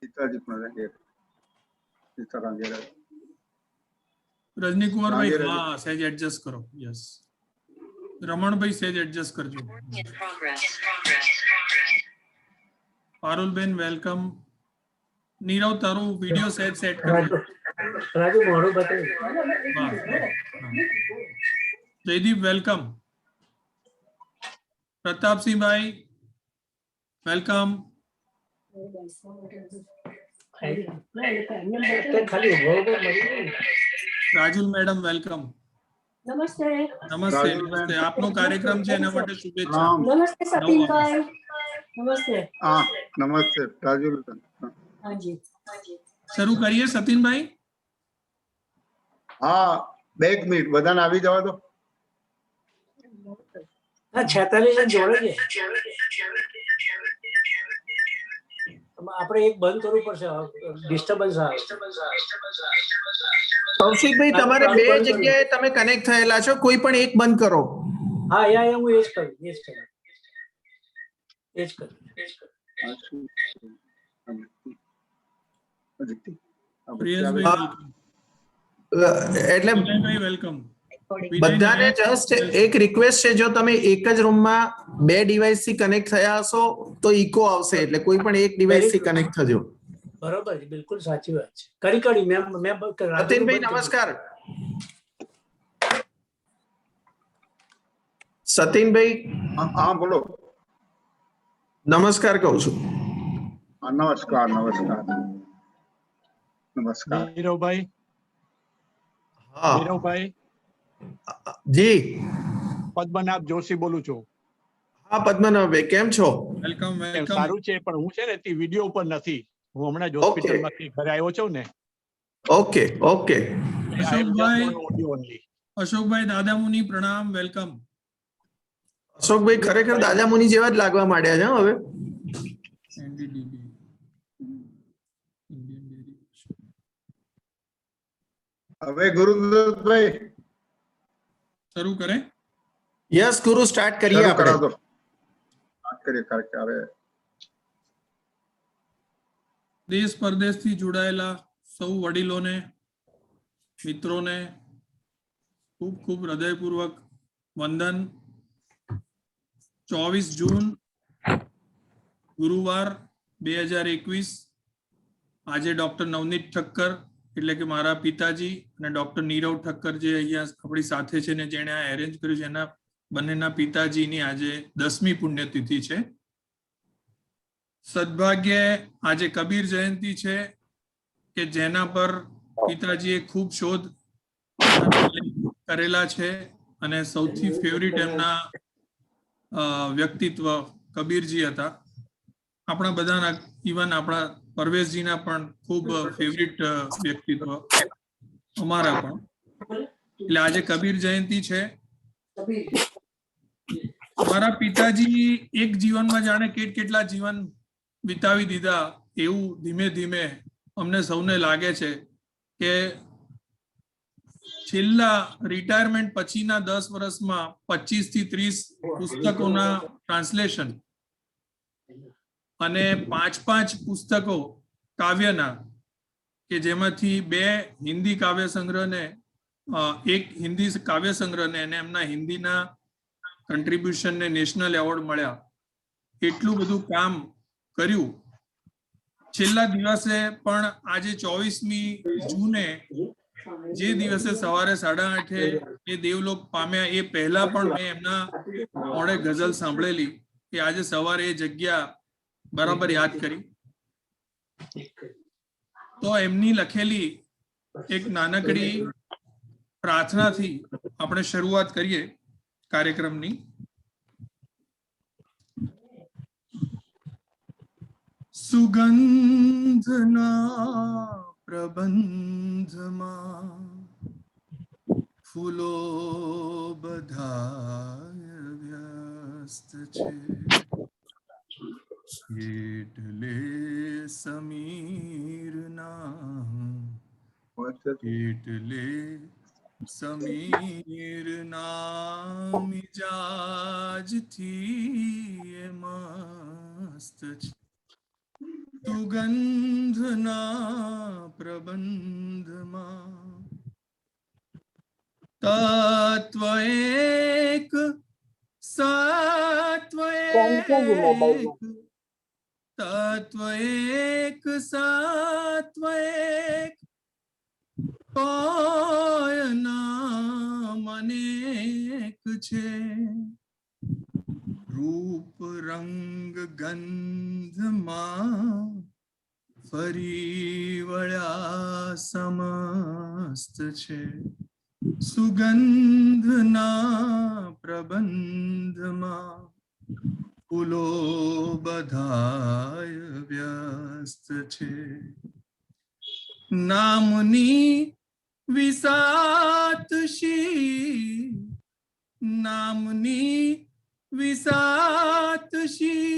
पिताजी पण रहेंगे सीताराम जी रहे रजनी कुमार भाई राजे हाँ सहज एडजस्ट करो यस रमण भाई सहज एडजस्ट करजो पारुल बेन वेलकम नीरव तारू वीडियो सेट करजो राजू मोड़ो बता वाह जयदीप वेलकम प्रताप सिंह भाई वेलकम खाली राजुल मैडम वेलकम नमस्ते नमस्ते राजुल नमस्ते मैम। आपनो कार्यक्रम છે એના માટે શુભેચ્છા प्रणाम नमस्ते सतीन भाई नमस्ते हाँ नमस्ते राजू हाँ जी શરૂ કરીએ સતીન ભાઈ हाँ 2 મિનિટ બધાને આવી જવા દો हाँ 46 जन जोड़े આપણે એક બંધ કરવું પડશે ડિસ્ટર્બન્સ આવે કૌશિકભાઈ તમારે બે જગ્યાએ તમે કનેક્ટ થયેલા છો કોઈ પણ એક બંધ કરો હા યા હું એ જ કરું પ્રિયસભાઈ એટલે વિજયભાઈ વેલકમ બધાને જસ્ટ એક રિક્વેસ્ટ છે જો તમે એક જ રૂમમાં બે ડિવાઇસ થી કનેક્ટ થયા હશો તો ઇકો આવશે એટલે કોઈ પણ એક ડિવાઇસ થી કનેક્ટ થજો બરોબર છે બિલકુલ સાચી વાત છે કરી મેં સતીનભાઈ નમસ્કાર સતીનભાઈ हाँ हाँ बोलो નમસ્કાર કહું છું हाँ नमस्कार नमस्कार नमस्कार नीरव भाई હા नीरव भाई જી પદ્મનાભ જોશી બોલું છું હા પદ્મનાભભાઈ કેમ છો વેલકમ વેલકમ સારું છે પણ હું છે ને તે વિડિયો ઉપર નથી હું હમણાં જ હોસ્પિટલમાંથી ઘરે આવ્યો છું ને ઓકે ઓકે અશોકભાઈ દાદામુનિ પ્રણામ વેલકમ અશોકભાઈ ખરેખર દાદા મુનિ જેવા જ લાગવા માંડ્યા છે હવે એનડીડીબી હવે ગુરુદત્તભાઈ શરૂ કરે યસ ગુરુ સ્ટાર્ટ કરીએ શરૂ આપણે કરા દો સ્ટાર્ટ કરીએ કારણ કે હવે દેશ પરદેશથી જોડાયેલા સૌ વડીલોને મિત્રોને ખૂબ ખૂબ હૃદયપૂર્વક વંદન 24 જૂન ગુરુવાર 2021 આજે ડોક્ટર નવનીત ઠક્કર એટલે કે મારા પિતાજી અને ડોક્ટર નીરવ ઠક્કર જે અહીંયા આપણી સાથે છે ને જેણે આ એરેન્જ કર્યું છે એના બંનેના પિતાજીની આજે 10મી પુણ્યતિથિ છે સદભાગ્ય આજે કબીર જયંતિ છે કે જેના પર પિતાજીએ ખૂબ શોધ કરેલા છે અને સૌથી ફેવરિટ એમના વ્યક્તિત્વ કબીરજી હતા આપણા બધાના ઇવન આપણા પરવેશજીના પણ ખૂબ ફેવરિટ વ્યક્તિત્વ અમારા પણ એટલે આજે કબીર જયંતિ છે મારા પિતાજી એક જીવનમાં જાણે કેટલા જીવન વિતાવી દીધા એવું ધીમે ધીમે અમને સૌને લાગે છે કે છેલ્લા રિટાયરમેન્ટ પછીના 10 વર્ષમાં 25 થી 30 પુસ્તકોના ટ્રાન્સલેશન અને 5 પુસ્તકો કાવ્યના કે જેમાંથી 2 હિન્દી કાવ્ય સંગ્રહને એક હિન્દી કાવ્ય સંગ્રહને અને એમના હિન્દીના કન્ટ્રીબ્યુશનને નેશનલ એવોર્ડ મળ્યા એટલું બધું કામ કર્યું છેલ્લા દિવસે પણ આજે 24મી જૂને જે દિવસે સવારે 8:30 એ દેવલોક પામ્યા એ પહેલા પણ મેં એમના મોડે ગઝલ સાંભળેલી કે આજે સવારે એ જગ્યા બરાબર યાદ કરી તો એમની લખેલી એક નાનકડી પ્રાર્થનાથી આપણે શરૂઆત કરીએ કાર્યક્રમની સુગંધના પ્રબંધમાં ફૂલો બધા વ્યસ્ત છે એટલે સમીરના મિજાજથી એ મસ્ત છે સુગંધના પ્રબંધમાં તત્વ એક સત્વ એક તત્વ એક સત્વ એક કોઈ નામ અનેક છે રૂપ રંગ ગંધમાં ફરી વળ્યા સમસ્ત છે સુગંધના પ્રબંધમાં ફૂલો બધાય વ્યસ્ત છે નામની વિસાતશી નામની વિસાતશી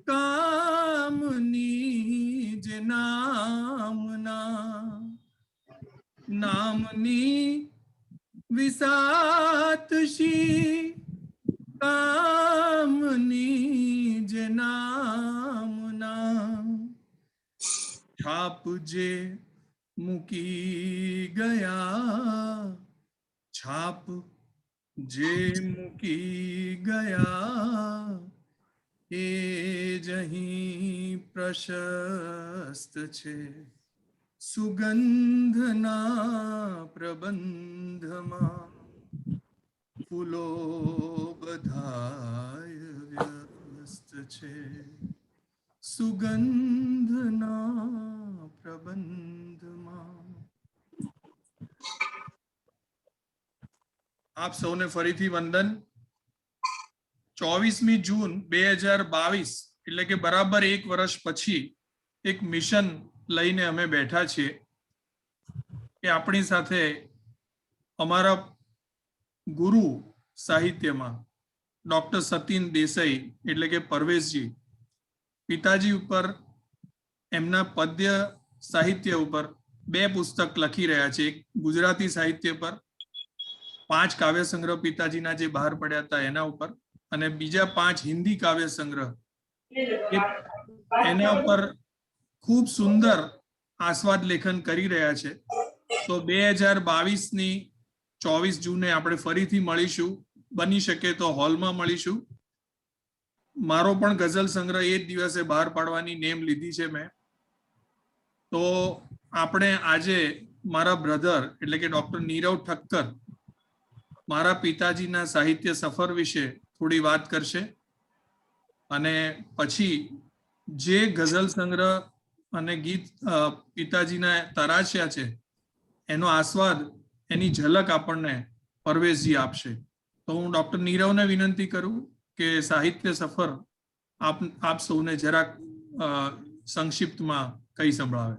કામની જ નામના નામની વિસાતશી કામની જ નામના છાપ જે મૂકી ગયા છાપ જે મૂકી ગયા એ જ અહીં પ્રશસ્ત છે સુગંધના પ્રબંધમાં ફૂલો બધાય વ્યસ્ત છે સુગંધના પ્રબંધમાં. આપ સૌને ફરીથી વંદન. 24મી જૂન 2022 એટલે કે બરાબર 1 વર્ષ પછી એક મિશન લઈને અમે બેઠા છીએ કે આપણી સાથે અમારા ગુરુ સાહિત્યમાં ડોક્ટર સતીન દેસાઈ એટલે કે પરવેશજી પિતાજી ઉપર એમના પદ્ય સાહિત્ય ઉપર 2 પુસ્તક લખી રહ્યા છે. એક ગુજરાતી સાહિત્ય પર 5 કાવ્ય સંગ્રહ પિતાજીના જે બહાર પડ્યા હતા એના ઉપર અને બીજા 5 હિન્દી કાવ્ય સંગ્રહ એના ઉપર ખૂબ સુંદર આસ્વાદ લેખન કરી રહ્યા છે. તો 2022ની 24 જૂને આપણે ફરીથી મળીશું. બની શકે તો હોલમાં મળીશું. મારો પણ ગઝલ સંગ્રહ એ જ દિવસે બહાર પાડવાની નેમ લીધી છે મેં. તો આપણે આજે મારા બ્રધર એટલે કે ડોક્ટર નીરવ ઠક્કર મારા પિતાજીના સાહિત્ય સફર વિશે થોડી વાત કરશે અને પછી જે ગઝલ સંગ્રહ અને ગીત પિતાજીના તરાશ્યા છે એનો આસ્વાદ એની ઝલક આપણને પરવેશજી આપશે. તો હું ડોક્ટર નીરવને વિનંતી કરું કે સાહિત્ય સફર આપ સૌને જરાક સંક્ષિપ્તમાં કહી સંભળાવે.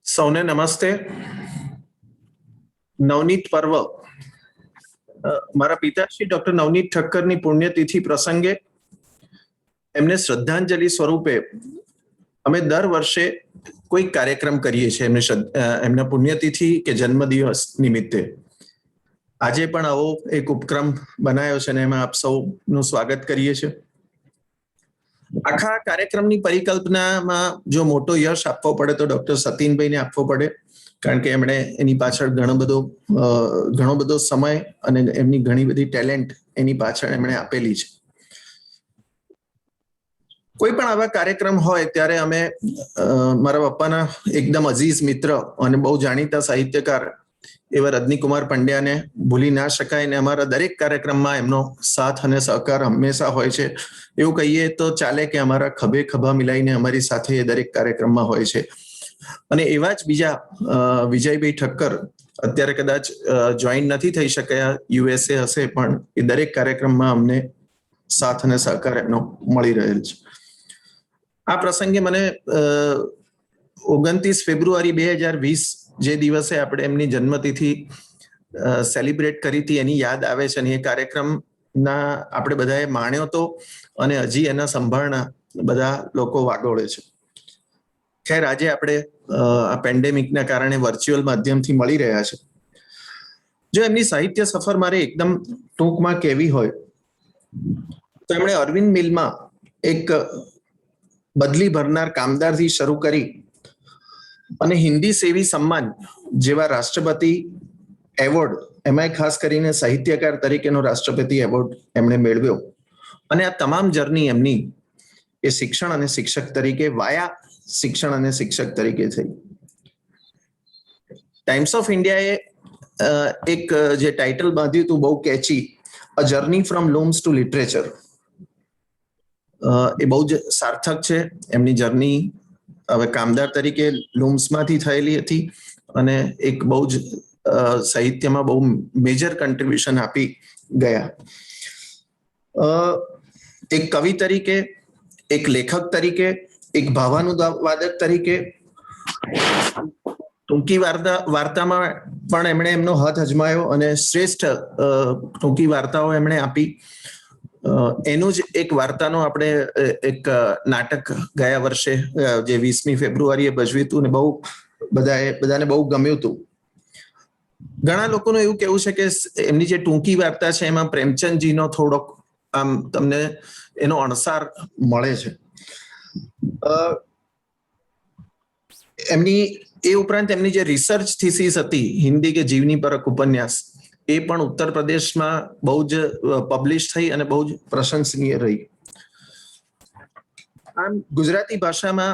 સૌને નમસ્તે. નવનીત પર્વ મારા પિતાશ્રી ડોક્ટર નવનીત ઠક્કરની પુણ્યતિથિ પ્રસંગે એમને શ્રદ્ધાંજલિ સ્વરૂપે અમે દર વર્ષે કોઈ કાર્યક્રમ કરીએ છીએ એમના પુણ્યતિથિ કે જન્મદિવસ નિમિત્તે. આજે પણ આવો એક ઉપક્રમ બનાવ્યો છે અને એમાં આપ સૌનું સ્વાગત કરીએ છીએ. આખા કાર્યક્રમની પરિકલ્પનામાં જો મોટો યશ આપવો પડે તો ડોક્ટર સતીનભાઈને આપવો પડે, કારણ કે એમણે એની પાછળ ઘણો બધો સમય અને એમની ઘણી બધી ટેલેન્ટ એની પાછળ એમણે આપેલી છે. કોઈ પણ આવા કાર્યક્રમ હોય ત્યારે અમે મારા પપ્પાના એકદમ અઝીઝ મિત્ર અને બહુ જાણીતા સાહિત્યકાર એવા રજનીકુમાર પંડ્યાને ભૂલી ના શકાય અને અમારા દરેક કાર્યક્રમમાં એમનો સાથ અને સહકાર હંમેશા હોય છે. એવું કહીએ તો ચાલે કે અમારા ખભે ખભા મિલાઈને અમારી સાથે એ દરેક કાર્યક્રમમાં હોય છે. અને એવા જ બીજા વિજયભાઈ ઠક્કર અત્યારે કદાચ જોઈન નથી થઈ શક્યા, યુએસએ હશે, પણ એ દરેક કાર્યક્રમમાં અમને સાથ અને સહકાર એમનો મળી રહેલ છે. આ પ્રસંગે મને 29 ફેબ્રુઆરી 2020 જે દિવસે આપણે એમની જન્મતિથિ સેલિબ્રેટ કરી હતી એની યાદ આવે છે અને એ કાર્યક્રમના આપણે બધાએ માણ્યો તો અને હજી એના સંભાળના બધા લોકો વાગોળે છે. ખેર આજે આપણે આ પેન્ડેમિકના કારણે વર્ચ્યુઅલ માધ્યમથી મળી રહ્યા છે. જો એમની સાહિત્ય સફર મારે એકદમ ટૂંકમાં કહેવી હોય તો એમણે અરવિંદ મિલમાં એક બદલી ભરનાર કામદારથી શરૂ કરી અને હિન્દી સેવી સન્માન જેવા રાષ્ટ્રપતિ એવોર્ડ, એમાંય ખાસ કરીને સાહિત્યકાર તરીકેનો રાષ્ટ્રપતિ એવોર્ડ એમણે મેળવ્યો. અને આ તમામ જર્ની એમની એ શિક્ષણ અને શિક્ષક તરીકે વાયા શિક્ષણ અને શિક્ષક તરીકે થઈ. ટાઈમ્સ ઓફ ઇન્ડિયાએ એક જે ટાઇટલ બાંધ્યું હતું બહુ catchy, a journey from looms to literature. એ બહુ જ સાર્થક છે. એમની જર્ની હવે કામદાર તરીકે લૂમ્સમાંથી થયેલી હતી અને એક બહુ જ સાહિત્યમાં બહુ મેજર કન્ટ્રીબ્યુશન આપી ગયા. એક કવિ તરીકે, એક લેખક તરીકે, એક ભાવાનુવાદક તરીકે, ટૂંકી વાર્તામાં પણ એમણે એમનો હાથ અજમાયો અને શ્રેષ્ઠ ટૂંકી વાર્તાઓ એમણે આપી. એનું જ એક વાર્તાનો આપણે એક નાટક ગયા વર્ષે જે 20મી ફેબ્રુઆરીએ ભજવ્યું હતું ને બહુ બધાને બહુ ગમ્યું હતું. ઘણા લોકોનું એવું કેવું છે કે એમની જે ટૂંકી વાર્તા છે એમાં પ્રેમચંદજીનો થોડોક આમ તમને એનો અણસાર મળે છે. એમની એ ઉપરાંત એમની જે રિસર્ચ થીસીસ હતી હિન્દી કે જીવની પરક ઉપન્યાસ, એ પણ ઉત્તર પ્રદેશમાં બહુ જ પબ્લિશ થઈ અને બહુ જ પ્રશંસનીય રહી. આમ ગુજરાતી ભાષામાં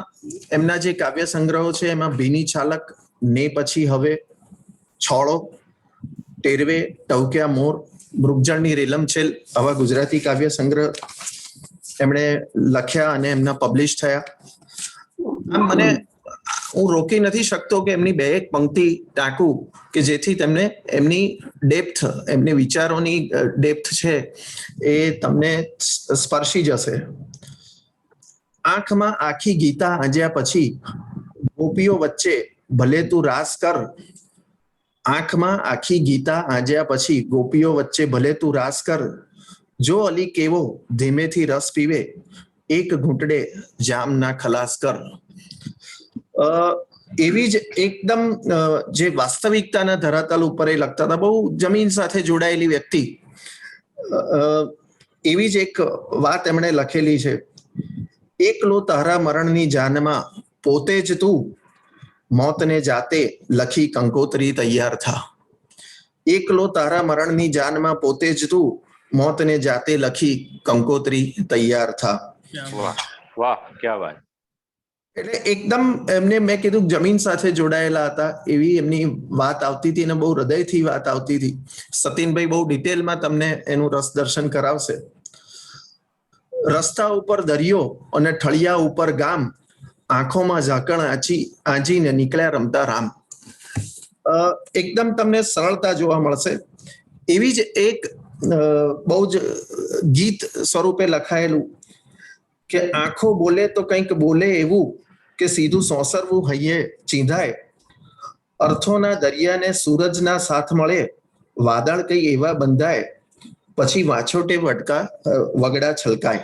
એમના જે કાવ્ય સંગ્રહો છે એમાં ભીની છાલક, ને પછી હવે, છોડો, ટેરવે, ટવક્યા મોર, મૃગજળની રેલમછેલ આવા ગુજરાતી કાવ્ય સંગ્રહ એમણે લખ્યા અને એમના પબ્લિશ થયા. આમ મને હું રોકી નથી શકતો કે એમની બે એક પંક્તિ ટાંકું કે જેથી તમને એમની ડેપ્થ, એમની વિચારોની ડેપ્થ છે એ તમને સ્પર્શી જશે. આંખમાં આખી ગીતા આંજ્યા પછી ગોપીઓ વચ્ચે ભલે તું રાસ કર. આંખમાં આખી ગીતા આંજ્યા પછી ગોપીઓ વચ્ચે ભલે તું રાસ કર. જો અલી કેવો ધીમેથી રસ પીવે, એક ઘૂંટડે જામ ના ખલાસ કર. એવી જ એકદમ જે વાસ્તવિકતાના ધરાતલ ઉપર એ લખતા હતા, બહુ જમીન સાથે જોડાયેલી વ્યક્તિ. એવી જ એક વાત એમણે લખેલી છે, એકલો તારા મરણની જાનમાં પોતે જ તું મોતને જાતે લખી કંકોત્રી તૈયાર થા. એકલો તારા મરણની જાનમાં પોતે જ તું મોતને જાતે લખી કંકોત્રી તૈયાર થા. વાહ વાહ, ક્યા વાત. એટલે એકદમ એમને મેં કીધું જમીન સાથે જોડાયેલા હતા એવી એમની વાત આવતી હતી અને બહુ હૃદયથી વાત આવતી હતી. સતીનભાઈ બહુ ડિટેલમાં તમને એનું રસ દર્શન કરાવશે. રસ્તા ઉપર દરિયો અને ઠળિયા ઉપર ગામ, આંખોમાં ઝાકળ આંજીને નીકળ્યા રમતા રામ. એકદમ તમને સરળતા જોવા મળશે. એવી જ એક બહુ જ ગીત સ્વરૂપે લખાયેલું કે આંખો બોલે તો કંઈક બોલે એવું કે સીધું સોંસરવું હૈયે ચીંધાય. અર્થોના દરિયાને સૂરજના સાથ મળે, વાદળ કઈ એવા બંધાય, પછી વાછોટે વગડા છલકાય.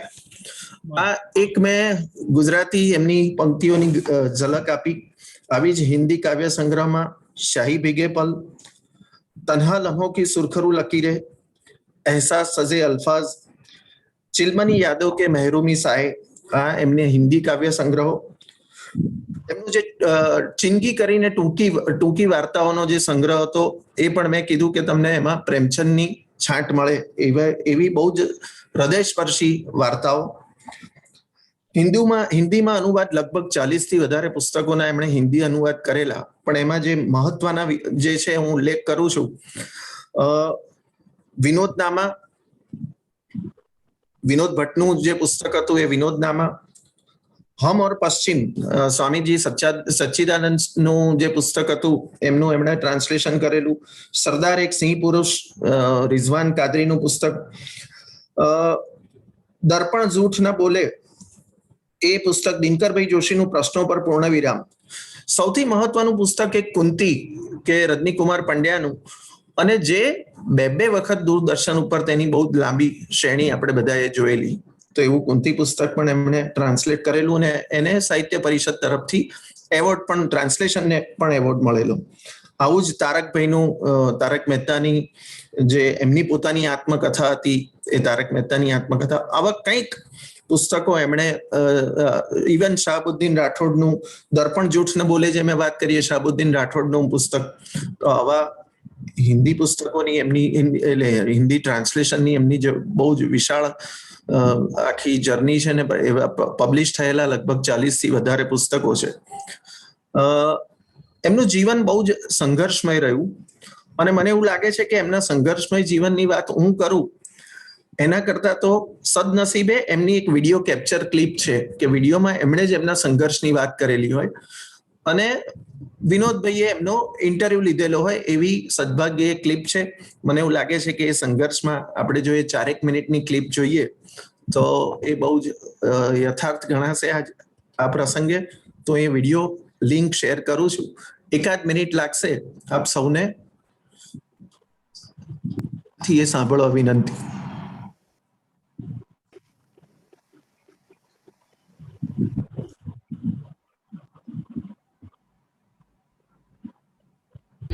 આ એક મેં ગુજરાતી એમની પંક્તિઓની ઝલક આપી. આવી જ હિન્દી કાવ્ય સંગ્રહમાં શાહી ભીગે પલ, તન્હા લમ્હો કી સુરખરૂ લકીરે, એહસાસ સજે અલ્ફાઝ, ચિલમની યાદો કે મहरूમી સાય, આ એમને હિન્દી કાવ્ય સંગ્રહો. એમનું જે ચિંગી કરીને ટૂંકી વાર્તાઓનો જે સંગ્રહ હતો એ પણ મેં કીધું કે તમને એમાં પ્રેમચંદની છાંટ મળે એવી બહુ જ હૃદયસ્પર્શી વાર્તાઓ. હિન્દીમાં અનુવાદ લગભગ 40 થી વધારે પુસ્તકોના એમણે હિન્દી અનુવાદ કરેલા, પણ એમાં જે મહત્વના જે છે હું ઉલ્લેખ કરું છું. વિનોદનામા, વિનોદ ભટ્ટનું જે પુસ્તક હતું એ વિનોદનામા. હમ ઓર પશ્ચિમ, સ્વામીજી સચ્ચિદાનંદનું જે પુસ્તક હતું એમનું એમણે ટ્રાન્સલેશન કરેલું. સરદાર એક સિંહ પુરુષ, રિઝવાન કાદરીનું પુસ્તક. દર્પણ જૂઠ ન બોલે, એ પુસ્તક દિનકરભાઈ જોશીનું પ્રશ્નો પર પૂર્ણ વિરામ. સૌથી મહત્વનું પુસ્તક એક કુંતી કે રજનીકુમાર પંડ્યાનું, અને જે બે વખત દૂરદર્શન ઉપર તેની બહુ લાંબી શ્રેણી આપણે બધાએ જોયેલી. તો એવું કુંતી પુસ્તક પણ એમણે ટ્રાન્સલેટ કરેલું અને એને સાહિત્ય પરિષદ તરફથી એવોર્ડ પણ, ટ્રાન્સલેશનને પણ એવોર્ડ મળેલો. આવું જ તારક મહેતાની જે એમની પોતાની આત્મકથા હતી એ તારક મહેતાની આત્મકથા, આવા કંઈક પુસ્તકો એમણે ઇવન શાહબુદ્દીન રાઠોડનું દર્પણ જૂઠ ન બોલે જે મેં વાત કરીએ, શાહબુદ્દીન રાઠોડનું પુસ્તક, તો આવા હિન્દી પુસ્તકોની એમની એટલે હિન્દી ટ્રાન્સલેશનની એમની જે બહુ જ વિશાળ આખી જર્ની છે ને, એવા પબ્લિશ થયેલા લગભગ 40 થી વધારે પુસ્તકો છે. એમનું જીવન બહુ જ સંઘર્ષમય રહ્યું અને મને એવું લાગે છે કે એમના સંઘર્ષમય જીવનની વાત હું કરું એના કરતા તો સદનસીબે એમની એક વિડીયો કેપ્ચર ક્લિપ છે કે વિડીયોમાં એમણે જ એમના સંઘર્ષની વાત કરેલી હોય અને વિનોદભાઈએ એમનો ઇન્ટરવ્યુ લીધેલો હોય એવી સદભાગ્ય ક્લિપ છે. મને એવું લાગે છે કે એ સંઘર્ષમાં આપણે જો એ 4 મિનિટની ક્લિપ જોઈએ તો એ બહુ જ યથાર્થ ગણાશે આ પ્રસંગે. તો એ વિડીયો લિંક શેર કરું છું, 1 મિનિટ લાગશે, આપ સૌને થી એ સાંભળવા વિનંતી.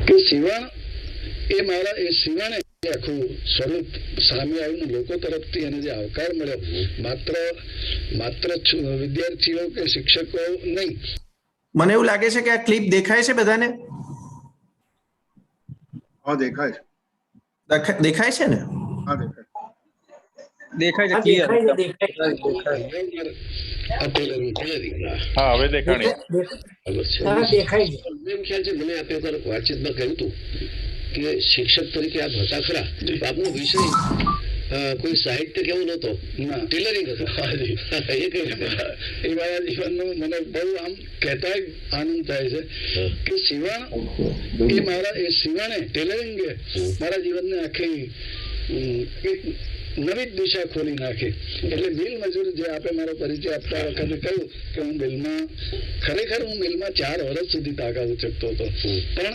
કે સિવાણ એ મારા એ સિવાણે આખું સ્વરૂપ સામે આવ્યું, લોકો તરફથી એને જે આવકાર મળ્યો, માત્ર વિદ્યાર્થીઓ કે શિક્ષકો નહીં. મને એવું લાગે છે કે આ ક્લિપ દેખાય છે બધાને? હા દેખાય છે. દેખાય છે ને? હા દેખાય. દેખાય છે. હા હવે દેખાણી. દેખાય છે. એમ ખ્યાલ છે, મને આપે વાતચીતમાં કહ્યું હતું કે શિક્ષક તરીકે આપ હતા ખરા, આપનો વિષય કોઈ સાહિત્ય કેવું નતો, ટેલરિંગ હતો. એ મારા જીવનનો મને બહુ આમ કહેતા આનંદ થાય છે કે સિવાણ એ મારા એ સિવાણે ટેલરિંગ મારા જીવનને આખી એક નવી દિશા ખોલી નાખી. એટલે મિલ મજૂર જે આપે મારો પરિચય આપતા વખતે કહ્યું કે હું મિલમાં 4 વર્ષ સુધી તાકાત ઉચકતો હતો, પણ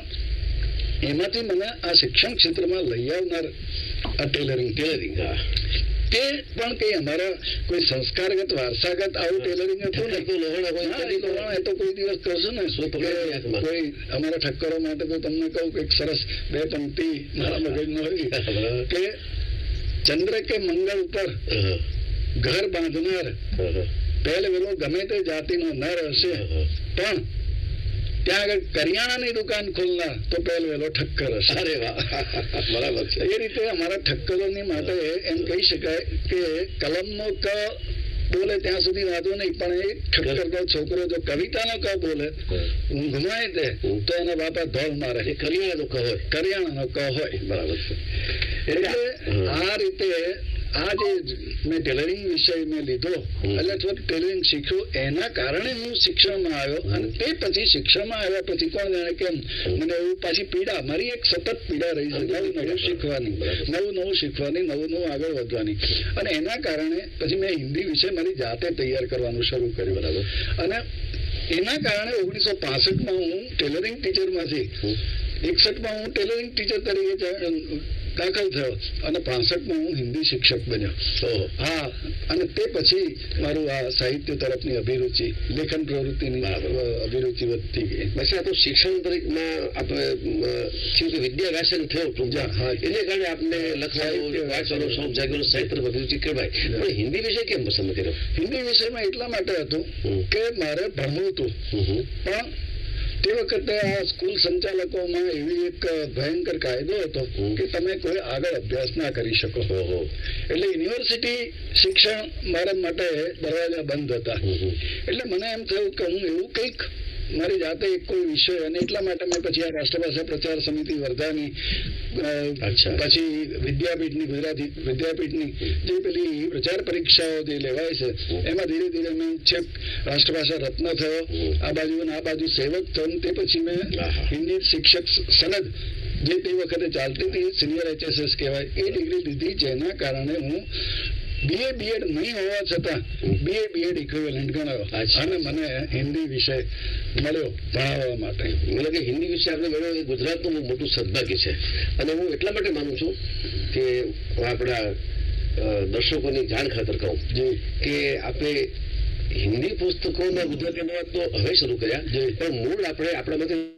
એમાંથી મને આ શિક્ષણ ક્ષેત્રમાં લઈ આવનાર આ ટેલરિંગ તે પણ કઈ અમારા કોઈ સંસ્કારગત વારસાગત આવું ટેલરિંગ હતું ને, એ તો કોઈ દિવસ કરશું ને. કોઈ અમારા ઠક્કરો માટે તો તમને કહું કે સરસ 2 પંક્તિ મારા મગજમાં હોય કે ચંદ્ર કે મંગળ ઉપર ઘર બાંધનાર પહેલ વેલો ગમે તે જાતિનો નર હશે, પણ ત્યાં આગળ કરિયાણાની દુકાન ખોલનાર તો પહેલ વેલો ઠક્કર હશે. અરે વાહ, બરાબર છે. એ રીતે અમારા ઠક્કરોની માટે એમ કહી શકાય કે કલમનો ક બોલે ત્યાં સુધી વાંધો નહીં, પણ એ ઠક્કરનો છોકરો જો કવિતાનો ક બોલે ઊંઘમાં તે તો એના બાપા ધોળ મારે. કરિયાણાનો ક હોય. બરાબર છે. એટલે આ રીતે આ જે મેં ટેલરિંગ વિષય મેં લીધો એટલે થોડું ટેલરિંગ શીખ્યું, એના કારણે હું શિક્ષણમાં આવ્યો. અને તે પછી શિક્ષણમાં આવ્યા પછી કોણ જાણે કેમ મને એવું પાછી પીડા, મારી એક સતત પીડા રહી છે નવું શીખવાની, નવું આગળ વધવાની. અને એના કારણે પછી મેં હિન્દી વિષય મારી જાતે તૈયાર કરવાનું શરૂ કર્યું. બરાબર. અને એના કારણે 1965માં હું ટેલરિંગ ટીચરમાંથી 61માં હું ટેલરિંગ ટીચર તરીકે દાખલ થયો અને 65માં હું હિન્દી શિક્ષક બન્યો. હા, અને તે પછી મારું આ સાહિત્ય તરફની અભિરુચિ, લેખન પ્રવૃત્તિની અભિરુચિ વધતી ગઈ. પછી આ તો શિક્ષણ તરીકેમાં આપણે વિદ્યા વ્યાસન થયો, એને કારણે આપણે લખવાનું વાંચવાનો શોખ જાગ્યો, સાહિત્ય અભિરુચિ કહેવાય. પણ હિન્દી વિષય કેમ પસંદ કર્યો? હિન્દી વિષયમાં એટલા માટે હતું કે મારે ભણવું હતું, પણ તે વખતે આ સ્કૂલ સંચાલકોમાં એવી એક ભયંકર કાયદો હતો કે તમે કોઈ આગળ અભ્યાસ ના કરી શકો. એટલે યુનિવર્સિટી શિક્ષણ મારા માટે દરવાજા બંધ હતા. એટલે મને એમ થયું કે હું એવું કંઈક મારી જાતે એક કોઈ વિષય, અને એટલા માટે મેં પછી આ રાષ્ટ્રભાષા પ્રચાર સમિતિ વર્ધાની, પછી વિદ્યાપીઠની, ગુજરાતી વિદ્યાપીઠની જે પેલી પ્રચાર પરીક્ષાઓ જે લેવાય છે એમાં ધીરે ધીરે મેં છેક રાષ્ટ્રભાષા રત્ન થયો, આ બાજુ અને આ બાજુ સેવક થયો. તે પછી મેં હિન્દી શિક્ષક સનદ જે તે વખતે ચાલતી હતી, સિનિયર HSS કહેવાય, એ ડિગ્રી લીધી, જેના કારણે હું BA BEd નહીં હોવા છતાં BA BEd ઇક્વિવેલન્ટ ગણાયો અને મને હિન્દી વિષય મળ્યો ભણાવવા માટે. મને કે હિન્દી વિષય આપણે ગણ્યો એ ગુજરાતનું બહુ મોટું સદભાગ્ય છે. અને હું એટલા માટે માનું છું કે આપણા દર્શકોની જાણ ખાતર કહું કે આપણે હિન્દી પુસ્તકોના ગુજરાતી અનુવાદ તો હવે શરૂ કર્યા, પણ મૂળ આપણે આપણામાંથી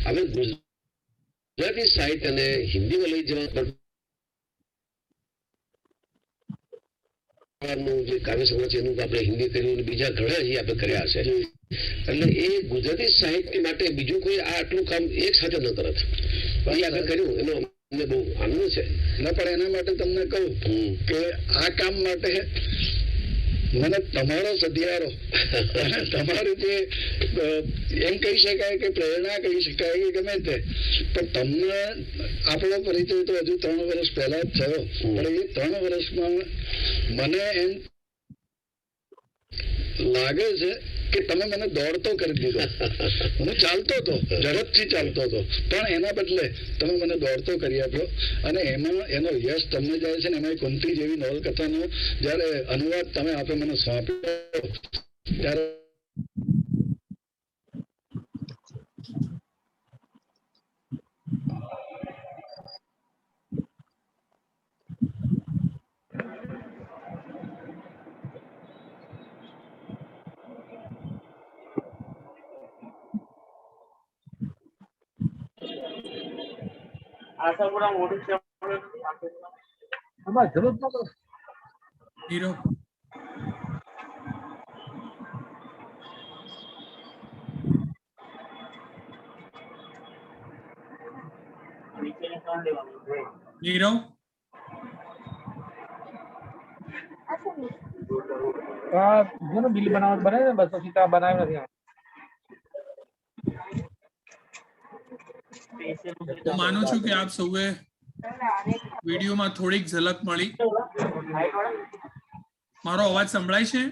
હવે ગુજરાતી સાહિત્યને હિન્દીમાં લઈ જવા જે કાવ્ય સંગ્રહ છે એનું આપણે હિન્દી કર્યું અને બીજા ઘણા આપણે કર્યા છે. એટલે એ ગુજરાતી સાહિત્ય માટે બીજું કોઈ આ આટલું કામ એક સાથે ન કરત. આપણે કર્યું એનો અમને બહુ આનંદ છે. ના પણ એના માટે તમને કહું કે આ કામ માટે મને તમારો સધિયારો તમારું જે એમ કહી શકાય કે પ્રેરણા કહી શકાય કે ગમે તે, પણ તમને આપણો પરિચય તો હજુ 3 વર્ષ પહેલા જ થયો, પણ એ 3 વર્ષમાં મને એમ લાગે છે કે તમે મને દોડતો કરી દીધો. હું ચાલતો હતો, ઝડપથી ચાલતો હતો, પણ એના બદલે તમે મને દોડતો કરી આપ્યો. અને એમાં એનો યશ તમને જાય છે ને એમાં કુંતી જેવી નવલકથાનો જયારે અનુવાદ તમે આપે મને સોંપ્યો ત્યારે નીરવ નીરવ બિલ બનાવ બને ને 200 સીટા બનાવ્યો નથી. હું માનું છું કે આપ સૌએ વિડીયોમાં થોડીક ઝલક મળી. મારો અવાજ સંભળાય છે?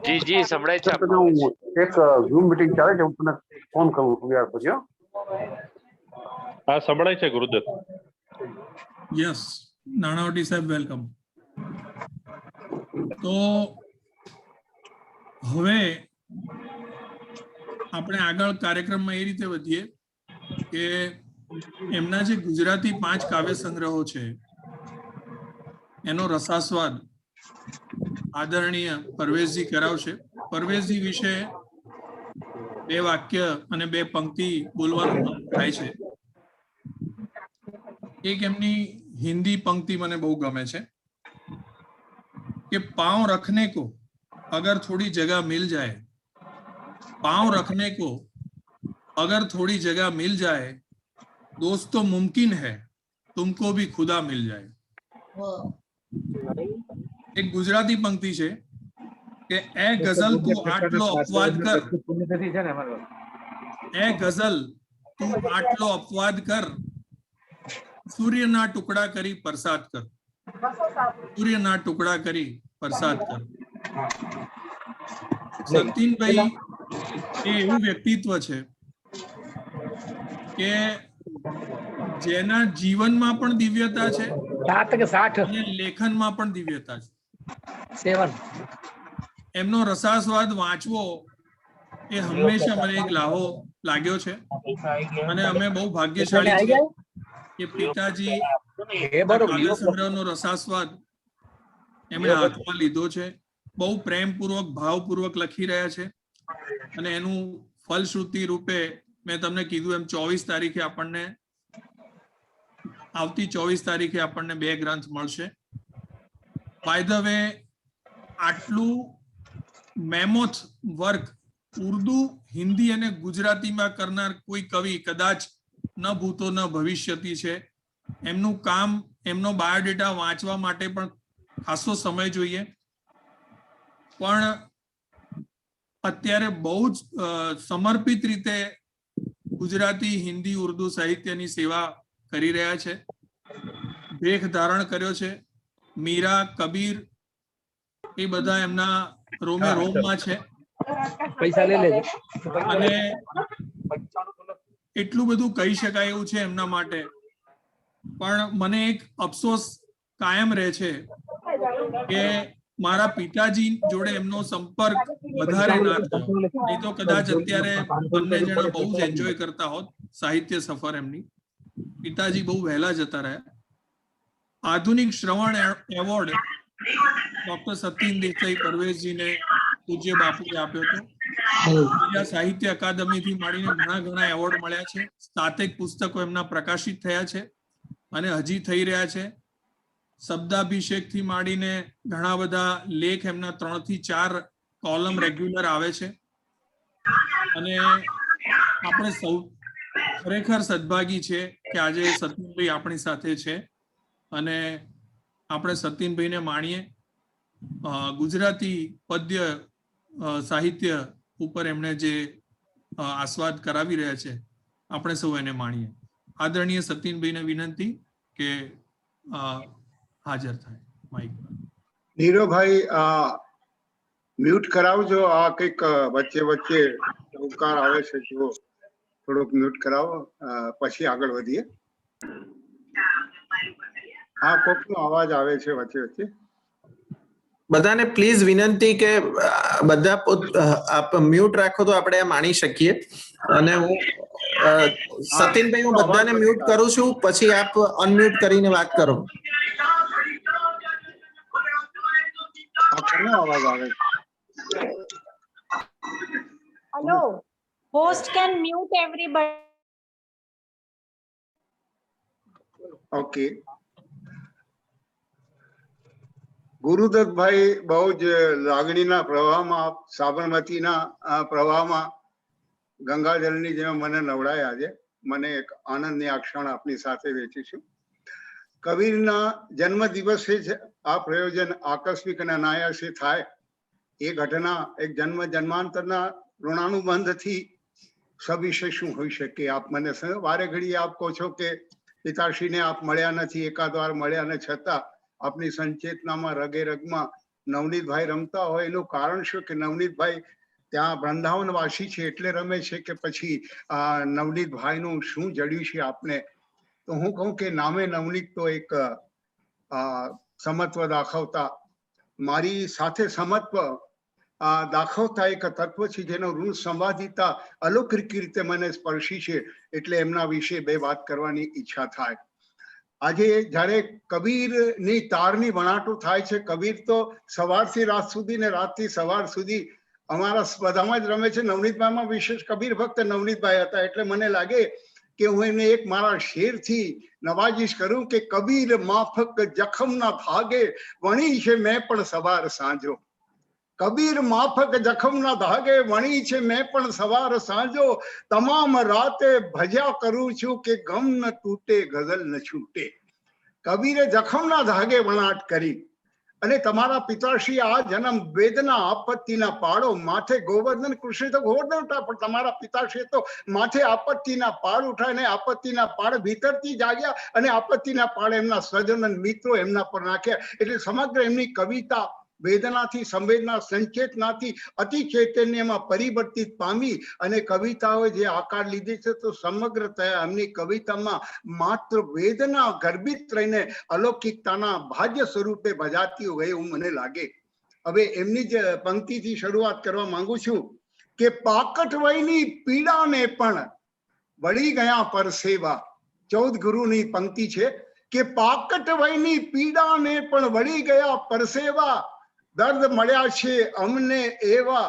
જી જી સંભળાય છે. એક ઝૂમ મીટિંગ ચાલે છે, હું તમને ફોન કરું છું યાર પછી. હા સંભળાય છે ગુરુદેવ. યસ, નાણાવટી સાહેબ વેલકમ. તો હવે આપણે આગળ કાર્યક્રમમાં એ રીતે વધીએ કે એમના જે ગુજરાતી 5 કાવ્ય સંગ્રહો છે એનો રસાસ્વાદ આદરણીય પરવેશજી કરાવશે. પરવેશજી વિશે 2 વાક્ય અને 2 પંક્તિ બોલવાનું મન થાય છે. એક એમની હિન્દી પંક્તિ મને બહુ ગમે છે कि पांव रखने को अगर थोड़ी जगह मिल जाए, पांव रखने को अगर थोड़ी जगह मिल जाए, दोस्तों मुमकिन है तुमको भी खुदा मिल जाए. एक गुजराती पंक्ति है कि ए गजल तू आटलो अपवाद कर, ए गजल तू आटलो अपवाद कर, सूर्यना टुकड़ा करी प्रसाद कर, सूर्यना टुकड़ा करी प्रसाद कर. સતીનભાઈ એ એવું વ્યક્તિત્વ છે કે જેના જીવનમાં પણ દિવ્યતા છે અને લેખનમાં પણ દિવ્યતા છે. એમનો રસાસ્વાદ વાંચવો એ હંમેશા મને એક લાહો લાગ્યો છે અને અમે બહુ ભાગ્યશાળી છીએ કે પિતાજી કાવ્ય સંગ્રહનો રસાસ્વાદ એમણે હાથમાં લીધો છે. બહુ પ્રેમપૂર્વક ભાવપૂર્વક લખી રહ્યા છે અને એનું ફલશ્રુતિ રૂપે મેં તમને કીધું એમ 24 તારીખે આપણને આવતી 24 તારીખે આપણને 2 ગ્રંથ મળશે. બાય ધ વે, આટલું મેમોથ વર્ક ઉર્દુ, હિન્દી અને ગુજરાતીમાં કરનાર કોઈ કવિ કદાચ ન ભૂતો ન ભવિષ્યતી છે. એમનું કામ, એમનો બાયોડેટા વાંચવા માટે પણ ખાસો સમય જોઈએ, પણ અત્યારે બહુ જ સમર્પિત રીતે ગુજરાતી, હિન્દી, ઉર્દુ સાહિત્યની સેવા કરી રહ્યા છે. ભેખ ધારણ કર્યો છે. મીરા, કબીર એ બધા એમના રોમે રોમમાં છે અને એટલું બધું કહી શકાય એવું છે એમના માટે. પણ મને એક અફસોસ કાયમ રહે છે કે મારા પિતાજી જોડે એમનો સંપર્ક વધારે ના થયો, નહીં તો કદાચ અત્યારે બંને જણા બહુ જ એન્જોય કરતા હોત સાહિત્ય સફર એમની. પિતાજી બહુ વહેલા જતા રહ્યા. આધુનિક શ્રવણ એવોર્ડ ડોક્ટર સતીન દેસાઈ પરવેશજીને પૂજ્ય બાપુએ આપ્યો હતો. ગુજરાત સાહિત્ય અકાદમીથી માંડીને ઘણા એવોર્ડ મળ્યા છે. 7 પુસ્તકો એમના પ્રકાશિત થયા છે અને હજી થઈ રહ્યા છે. શબ્દાભિષેકથી માંડીને ઘણા બધા લેખ એમના 3 થી 4 કોલમ રેગ્યુલર આવે છે. અને આપણે સૌ ખરેખર સદભાગી છે કે આજે સતીનભાઈ આપણી સાથે છે અને આપણે સતીનભાઈને માણીએ. ગુજરાતી પદ્ય સાહિત્ય ઉપર એમણે જે આસ્વાદ કરાવી રહ્યા છે આપણે સૌ એને માણીએ. આદરણીય સતીનભાઈને વિનંતી કે હાજર થાય માઇક પર. નીરવભાઈ મ્યુટ કરાવજો. આ કંઈક વચ્ચે વચ્ચે ટહુકાર આવે છે, જો થોડુંક મ્યુટ કરાવો, પછી આગળ વધીએ. હા, કોકનો અવાજ આવે છે વચ્ચે વચ્ચે. બધાને પ્લીઝ વિનંતી કે બધા આપ મ્યુટ રાખો તો આપણે માણી શકીએ. અને હું સતીનભાઈ, હું બધાને મ્યુટ કરું છું, પછી આપ અનમ્યુટ કરીને વાત કરો. કોનો અવાજ આવે છે? Hello, host can mute everybody. Okay. ગુરુદત્તભાઈ બહુ જ લાગણીના પ્રવાહમાં, સાબરમતીના પ્રવાહમાં ગંગાજળની જેમ મને નવડાય. આજે મને એક આનંદની આ ક્ષણ આપની સાથે વેચીશું. કબીરના જન્મ દિવસે જ આ પ્રયોજન આકસ્મિક અને અનાયાસે થાય. એ ઘટના એક જન્માંતરના ઋણાનુબંધથી સવિશે શું હોઈ શકે? આપ મને વારે ઘડીએ આપ કહો છો કે પિતાશ્રીને આપ મળ્યા નથી, એકાદ વાર મળ્યા, અને છતાં આપની સંચેતનામાં રગે રગમાં નવનીતભાઈ રમતા હોય. એનું કારણ શું કે નવનીતભાઈ ત્યાં વૃંદાવનવાસી છે એટલે રમે છે, કે પછી નવનીતભાઈનું શું જડ્યું છે આપને? તો હું કહું કે નામે નવનીત તો એક સમત્વ દાખવતા, મારી સાથે સમત્વ દાખવતા એક તત્વ છે જેનો ઋણ સંવાદિતા અલૌકિક રીતે મને સ્પર્શી છે. એટલે એમના વિશે બે વાત કરવાની ઈચ્છા થાય. આજે જ્યારે કબીરની તારની વણાટો થાય છે, કબીર તો સવારથી રાત સુધી ને રાતથી સવાર સુધી અમારા બધામાં જ રમે છે. નવનીતભાઈમાં વિશેષ કબીર ભક્ત નવનીતભાઈ હતા, એટલે મને લાગે કે હું એને એક મારા શેરથી નવાજીશ કરું કે કબીર માફક જખમના ભાગે વણી છે મેં પણ સવાર સાંજો. કબીર માફક જખમના ધાગે વણી છે મેં પણ સવાર સાંજો. તમામ રાતે ભજ્યા કરું છું કે ગમ ન તૂટે ગઝલ ન છૂટે. કબીરે જખમના ધાગે વણાટ કરી. અને તમારા પિતાશ્રી આ જન્મ વેદના આપત્તિના પાડો માથે ગોવર્ધન, કૃષ્ણ તો ગોવર્ધન ઉઠા, પણ તમારા પિતાશ્રી તો માથે આપત્તિના પાડ ઉઠાય ને આપત્તિના પાડ ભીતરથી જાગ્યા અને આપત્તિના પાડ એમના સ્વજન મિત્રો એમના પર નાખ્યા. એટલે સમગ્ર એમની કવિતા વેદનાથી, સંવેદના, સંચેતનાથી અતિ ચૈતન્યમાં પરિવર્તિત પામી અને કવિતાઓએ જે આકાર લીધી છે, તો સમગ્રતયા એમની કવિતામાં માત્ર વેદના ગર્ભિત રહીને અલૌકિકતાના ભાગ્ય સ્વરૂપે ભજાતી હોય એવું મને લાગે. હવે એમની જ પંક્તિથી શરૂઆત કરવા માંગુ છું કે પાકટ વયની પીડાને પણ વળી ગયા પરસેવા. 14 ગુરુની પંક્તિ છે કે પાકટ વયની પીડાને પણ વળી ગયા પરસેવા. દર્દ મળ્યા છે અમને એવા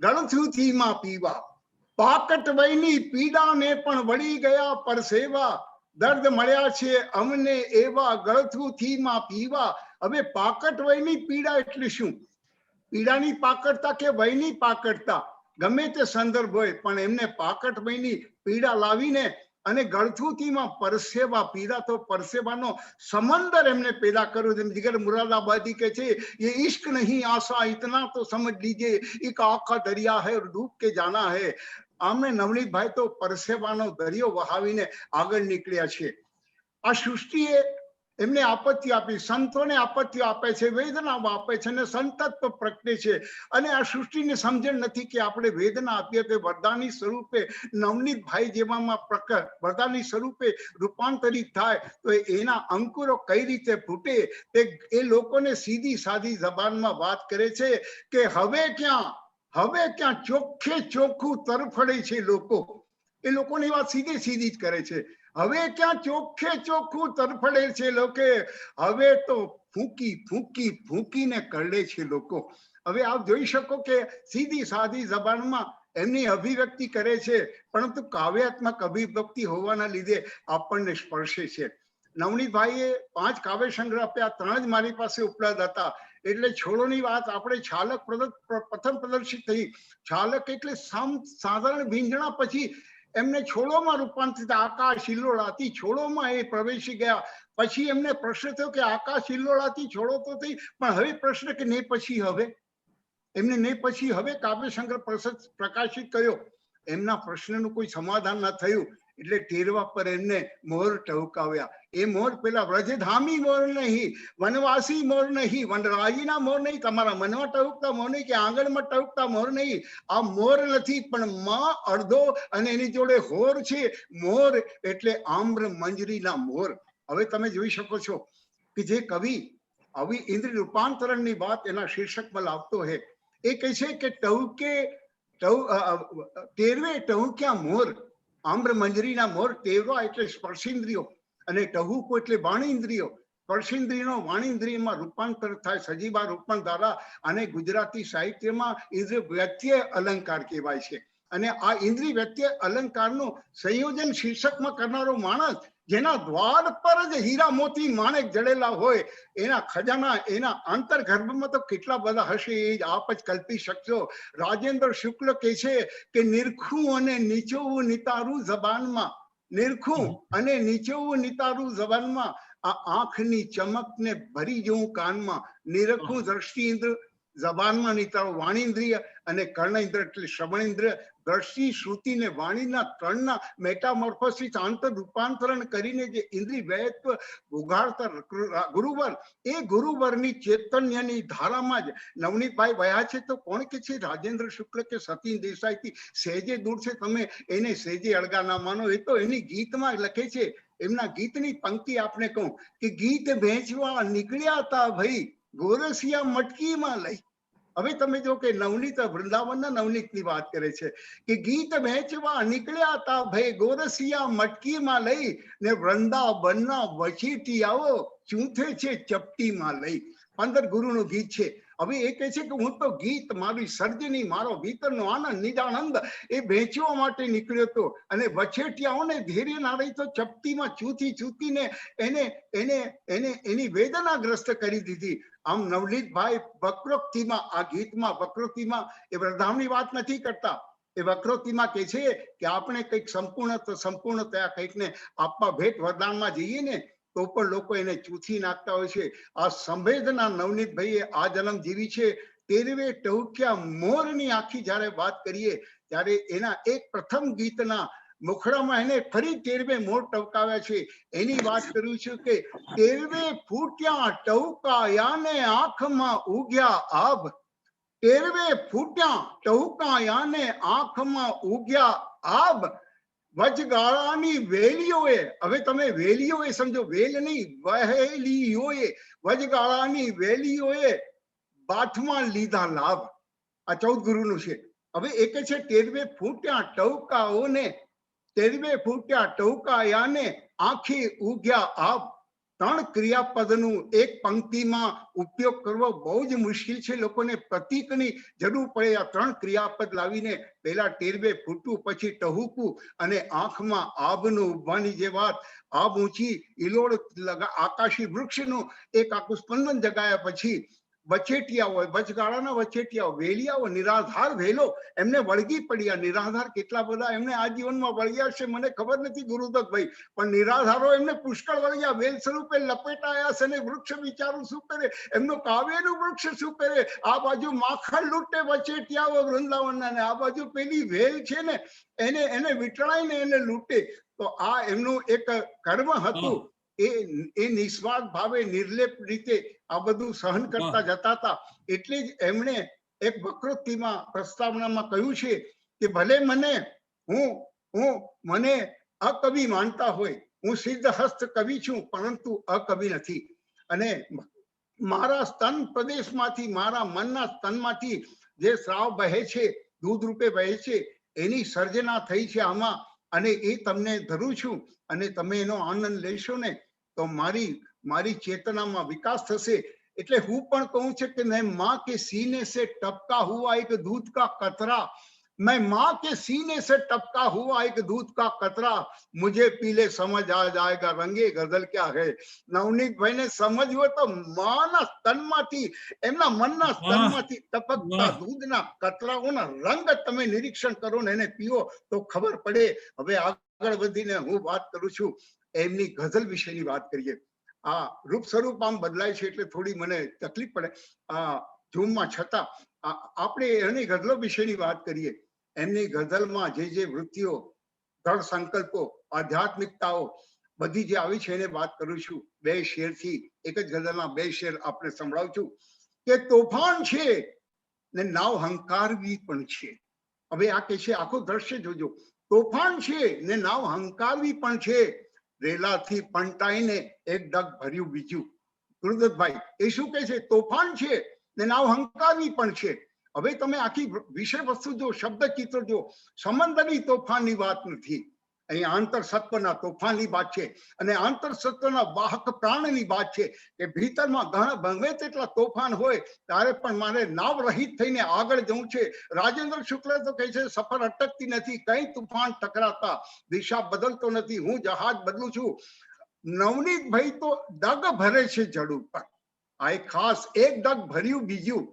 ગળથુથી માં પીવા. પાકટ વયની પીડાને પણ વળી ગયા પરસેવા. દર્દ મળ્યા છે અમને એવા ગળથુથી માં પીવા. હવે પાકટ વયની પીડા એટલે શું? પીડાની પાકડતા કે વયની પાકડતા, ગમે તે સંદર્ભ હોય, પણ એમને પાકટ વયની પીડા લાવીને અને ગળથુથીમાં પરસેવા પીડા, તો પરસેવાનો સમંદર એમને પેદા કર્યો. જેમ જીગર મુરાદાબાદી કે છે, ये इश्क नहीं आशा इतना तो समझ लीजिए, एक आखा दरिया है और डूब के जाना है. આમને નવનીતભાઈ તો પરસેવાનો દરિયો વહાવીને આગળ નીકળ્યા છે. આ સૃષ્ટિએ એમને આપત્તિ આપી, સંતોને આપત્તિ આપે છે, વેદનાઓ આપે છે અને સંતત્વ પ્રગટે છે. અને આ સૃષ્ટિને સમજણ નથી કે આપણે વેદના આપીએ તો વરદાની સ્વરૂપે નવનીતભાઈ જેવામાં પ્રકટ વરદાની સ્વરૂપે રૂપાંતરિત થાય, તો એના અંકુરો કઈ રીતે ફૂટે તે એ લોકોને સીધી સાદી જબાનમાં વાત કરે છે કે હવે ક્યાં ચોખ્ખે ચોખ્ખું તરફડે છે લોકો. એ લોકોની વાત સીધી જ કરે છે. હવે ક્યાં ચોખ્ખે ચોખ્ખું તરફડે છે લોકો, હવે તો ફૂંકી ફૂંકી ફૂંકીને કરડે છે લોકો. હવે આપ જોઈ શકો કે સીધી સાદી જબાનમાં એમની અભિવ્યક્તિ કરે છે, પરંતુ કાવ્યાત્મક અભિવ્યક્તિ હોવાના લીધે આપણને સ્પર્શે છે. નવનીતભાઈએ 5 કાવ્ય સંગ્રહ આપ્યા, 3 જ મારી પાસે ઉપલબ્ધ હતા. એટલે છોડોની વાત આપણે છાલક પ્રથમ પ્રદર્શિત થઈ. છાલક એટલે સાધારણ ભીંજણા પછી એમને છોડોમાં રૂપાંતરિત, આકાશ હિલ્લોળાથી છોડોમાં એ પ્રવેશી ગયા. પછી એમને પ્રશ્ન થયો કે આકાશ હિલ્લોળાથી છોડો તો થઈ, પણ હવે પ્રશ્ન કે ને પછી હવે એમને ને પછી હવે કાવ્ય સંગ્રહ પ્રકાશિત કર્યો. એમના પ્રશ્નનું કોઈ સમાધાન ન થયું એટલે ટેરવા પર એમને મોર ટહુકાવ્યા. એ મોર પેલા વ્રજધામી મોર નહીં, વનવાસી મોર નહીં, વનરાજીના મોર નહીં, તમારા મનમાં ટહુકતા મોર નહીં, કે આંગણમાં ટહુકતા મોર નહીં. આ મોર નથી, પણ માં અડધો અને એની જોડે હોર છે. મોર એટલે આમ્ર મંજરીના મોર. હવે તમે જોઈ શકો છો કે જે કવિ આવી ઇન્દ્રિય રૂપાંતરણની વાત એના શીર્ષકમાં લાવતો હે. એ કહે છે કે ટેરવે ટહુક્યા મોર, આમ્ર મંજરીના મોર. ટેરવા એટલે સ્પર્શેન્દ્રિયો અને ટહુકો એટલે વાણીન્દ્રિયો. સ્પર્શેન્દ્રિયનો વાણીન્દ્રિયમાં રૂપાંતર થાય સજીવા રૂપણ દ્વારા, અને ગુજરાતી સાહિત્યમાં ઇન્દ્રિય વ્યત્યય અલંકાર કહેવાય છે. અને આ ઇન્દ્રિય વ્યત્યય અલંકારનું સંયોજન શીર્ષકમાં કરનારો માણસ, જેના દ્વાર પર જ હીરા મોતી માણેક જડેલા હોય, એના ખજાના એના અંતર્ગર્ભમાં તો કેટલા બધા હશે એ આપ જ કલ્પી શકશો. રાજેન્દ્ર શુક્લ કહે છે કે નિરખું અને નીચોવું નિતારું જબાનમાં, નિરખું અને નીચોવું નિતારું જબાનમાં, આ આંખની ચમકને ભરી જવું કાનમાં. નિરખું દ્રષ્ટિ ઇન્દ્ર, જબાનમાં નિતારું વાણીન્દ્રિય, અને કર્ણેન્દ્ર એટલે શ્રવણેન્દ્ર. દ્રષ્ટિ, શ્રુતિ ને વાણીના ત્રણના મેટામોર્ફોસિસ આંતર રૂપાંતરણ કરીને જે ઇન્દ્રિય વ્યયત્વ ઉઘાડતા ગુરુવર, એ ગુરુવરની ચૈતન્યની ધારામાં જ નવનીતભાઈ વયા છે. તો કોણ કે છે? રાજેન્દ્ર શુક્લ કે સતીન દેસાઈથી સહેજે દૂર છે, તમે એને સહેજે અળગા ના માનો. એ તો એની ગીતમાં લખે છે. એમના ગીતની પંક્તિ આપને કહું કે ગીત વેચવા નીકળ્યા તા ભાઈ, ગોરસિયા મટકીમાં લઈ. હવે તમે જો કે નવનીત વૃંદાવનના નવનીતની વાત કરે છે કે ગીત વેચવા નીકળ્યા તા ભાઈ, ગોરસિયા મટકીમાં લઈ, ને વૃંદાવનના વચેટિયાઓ ચૂંથે છે ચપટીમાં લઈ. 15 ગુરુનું ગીત છે. હવે એ કહે છે કે હું તો ગીત, મારી સર્જની, મારો ભીતરનો આનંદ નિજાનંદ એ વેચવા માટે નીકળ્યો હતો, અને વછેટિયાઓને ધૈર્ય ના રહી તો ચપટીમાં ચૂથી ચૂથીને એની વેદનાગ્રસ્ત કરી દીધી. આમ નવનીતભાઈ વક્રોક્તિમાં, આ ગીતમાં વક્રોક્તિમાં એ વૃદ્ધામની વાત નથી કરતા. એ વક્રોક્તિમાં કહે છે કે આપણે કંઈક સંપૂર્ણતયા કંઈકને આપવા ભેટ વરદાનમાં જઈએ ને તો પણ લોકો એને ચૂથી નાખતા હોય છે. આ સંવેદના નવનીતભાઈએ આ જન્મ જીવી છે. ટેરવે ટહુક્યા મોરની આખી જયારે વાત કરીએ ત્યારે એના એક પ્રથમ ગીતના મુખડામાં એને ફરી ટેરવે મોર ટવકાવ્યા છે. એની વાત કર્યું છે કે ટેરવે ફૂટ્યા ટહુકાયાને આંખમાં ઉગ્યા આભ, ટેરવે ફૂટ્યા ટહુકાયાને આંખમાં ઉગ્યા આભ, વચગાળાની વેલીઓએ, હવે તમે વેલીઓએ સમજો, વેલ નહીં, વહેલીઓએ, વચગાળાની વેલીઓએ બાથમાં લીધા લાભ. આ 14 ગુરુનું છે. હવે એ કહે છે ટેરવે ફૂટ્યા ટહુકાઓને, ટેરવે ફૂટ્યા ટહુકાયાને આંખે ઉગ્યા આભ. 3 ક્રિયાપદનું એક પંક્તિમાં ઉપયોગ કરવો બહુ જ મુશ્કેલ છે. લોકોને પ્રતીકની જરૂર પડે. આ 3 ક્રિયાપદ લાવીને પહેલા ટેરવે ફૂટવું, પછી ટહુકું, અને આંખમાં આભનું ઉભવાની જે વાત, આભ ઊંચી ઇલોડ આકાશી વૃક્ષનું એક આખું સ્પંદન જગાયા પછી વચેટિયા હોય, વચગાળાના વચેટિયાઓ, વેલિયાઓ, નિરાધાર વેલો એમને વળગી પડ્યા. નિરાધાર કેટલા બધા એમને આ જીવનમાં વળગ્યા છે મને ખબર નથી ગુરુદત્તભાઈ, પણ નિરાધારો એમને પુષ્કળ વળગ્યા. વેલ સ્વરૂપે લપેટાયા છે, અને વૃક્ષ વિચારું શું કરે, એમનું કાવ્યનું વૃક્ષ શું કરે. આ બાજુ માખણ લૂંટે વચેટિયાઓ વૃંદાવનના, ને આ બાજુ પેલી વેલ છે ને એને વિટળાઈને એને લૂંટે. તો આ એમનું એક કર્મ હતું. એ નિસ્વાર્થ ભાવે નિર્લેપ રીતે આ બધું સહન કરતા જતા હતા. એટલે જ એમણે એક વક્રોક્તિમાં પ્રસ્તાવનામાં કહ્યું છે કે ભલે મને અકવિ માનતા હોય, હું સિદ્ધ હસ્ત કવિ છું, પરંતુ અકવિ નથી. અને મારા સ્તન પ્રદેશમાંથી, મારા મનના સ્તનમાંથી જે સ્રાવ વહે છે, દૂધ રૂપે વહે છે, એની સર્જના થઈ છે આમાં. અને એ તમને ધરું છું અને તમે એનો આનંદ લેશો ને તો મારી ચેતનામાં વિકાસ થશે. એટલે હું પણ કહું છું કે મેં माँ के सीने से टपका हुआ एक दूध का कतरा, मैं माँ के सीने से टपका हुआ एक दूध का कतरा, मुझे पीले समझ आ जाएगा रंगे गजल क्या है. નવનીતભાઈ ને સમજવો તો માના સ્તનમાંથી, એમના મનના સ્તનમાંથી ટપકતા દૂધના કતરાઓના રંગ તમે નિરીક્ષણ કરો ને એને પીઓ તો ખબર પડે. હવે આગળ વધીને હું વાત કરું છું એમની ગઝલ વિશેની વાત કરીએ. આ રૂપ સ્વરૂપ આમ બદલાય છે એટલે થોડી મને તકલીફ પડે આ ઝૂમમાં, છતાં આપણે એની ગઝલો વિશેની વાત કરીએ. એમની ગઝલમાં જે વૃત્તિઓ, દ્રઢ સંકલ્પો, આધ્યાત્મિકતાઓ બધી જે આવી છે એને વાત કરું છું. 2 શેરથી, એક જ ગઝલના 2 શેર આપણે સંભળાવું છું કે તોફાન છે ને નાવ હંકારવી પણ છે. હવે આ કે છે, આખું દ્રશ્ય જોજો. તોફાન છે ને નાવ હંકારવી પણ છે, રેલાથી પંટાઈને એક ડગ ભર્યું બીજું. ગુરુદત્તભાઈ એ શું કહે છે? તોફાન છે ને નાવ હંકારવી પણ છે. હવે તમે આખી વિષય વસ્તુ જો, શબ્દ ચિત્ર જો, સમંદરી તોફાનની વાત નથી, અહીં આંતર સત્વના તોફાનની વાત છે અને આંતર સત્વના વાહક પ્રાણની વાત છે કે ભીતરમાં ઘણા ગમે તેટલા તોફાન હોય ત્યારે પણ મારે નાવ રહિત થઈને આગળ જવું છે. રાજેન્દ્ર શુક્લ તો કહે છે સફર અટકતી નથી, કઈ તૂફાન ટકરાતા, દિશા બદલતો નથી, હું જહાજ બદલું છું. નવનીતભાઈ તો ડગ ભરે છે જડ ઉપર. આ એક ખાસ એક ડગ ભર્યું બીજું.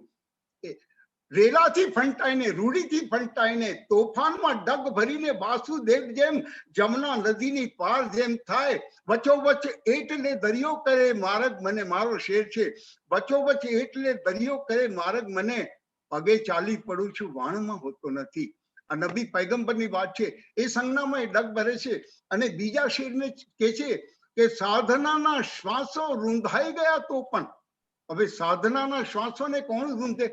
રેલાથી ફંટાઈને, રૂઢીથી ફંટાઈને, તોફાનમાં ડગ ભરીને વાસુદેવ જેમ જમના નદીની પાર જેમ થાય, વચ્ચોવચ્ચ એટલે દરિયો કરે માર્ગ મને, મારો શેર છે, વચ્ચોવચ્ચ એટલે દરિયો કરે માર્ગ મને, પગે ચાલી પડું છું વાણમાં હોતો નથી. આ નબી પૈગંબરની વાત છે. એ સંજ્ઞામાં એ ડગ ભરે છે. અને બીજા શેરને કે છે કે સાધનાના શ્વાસો રૂંધાઈ ગયા તો પણ. હવે સાધનાના શ્વાસોને કોણ રૂંધે?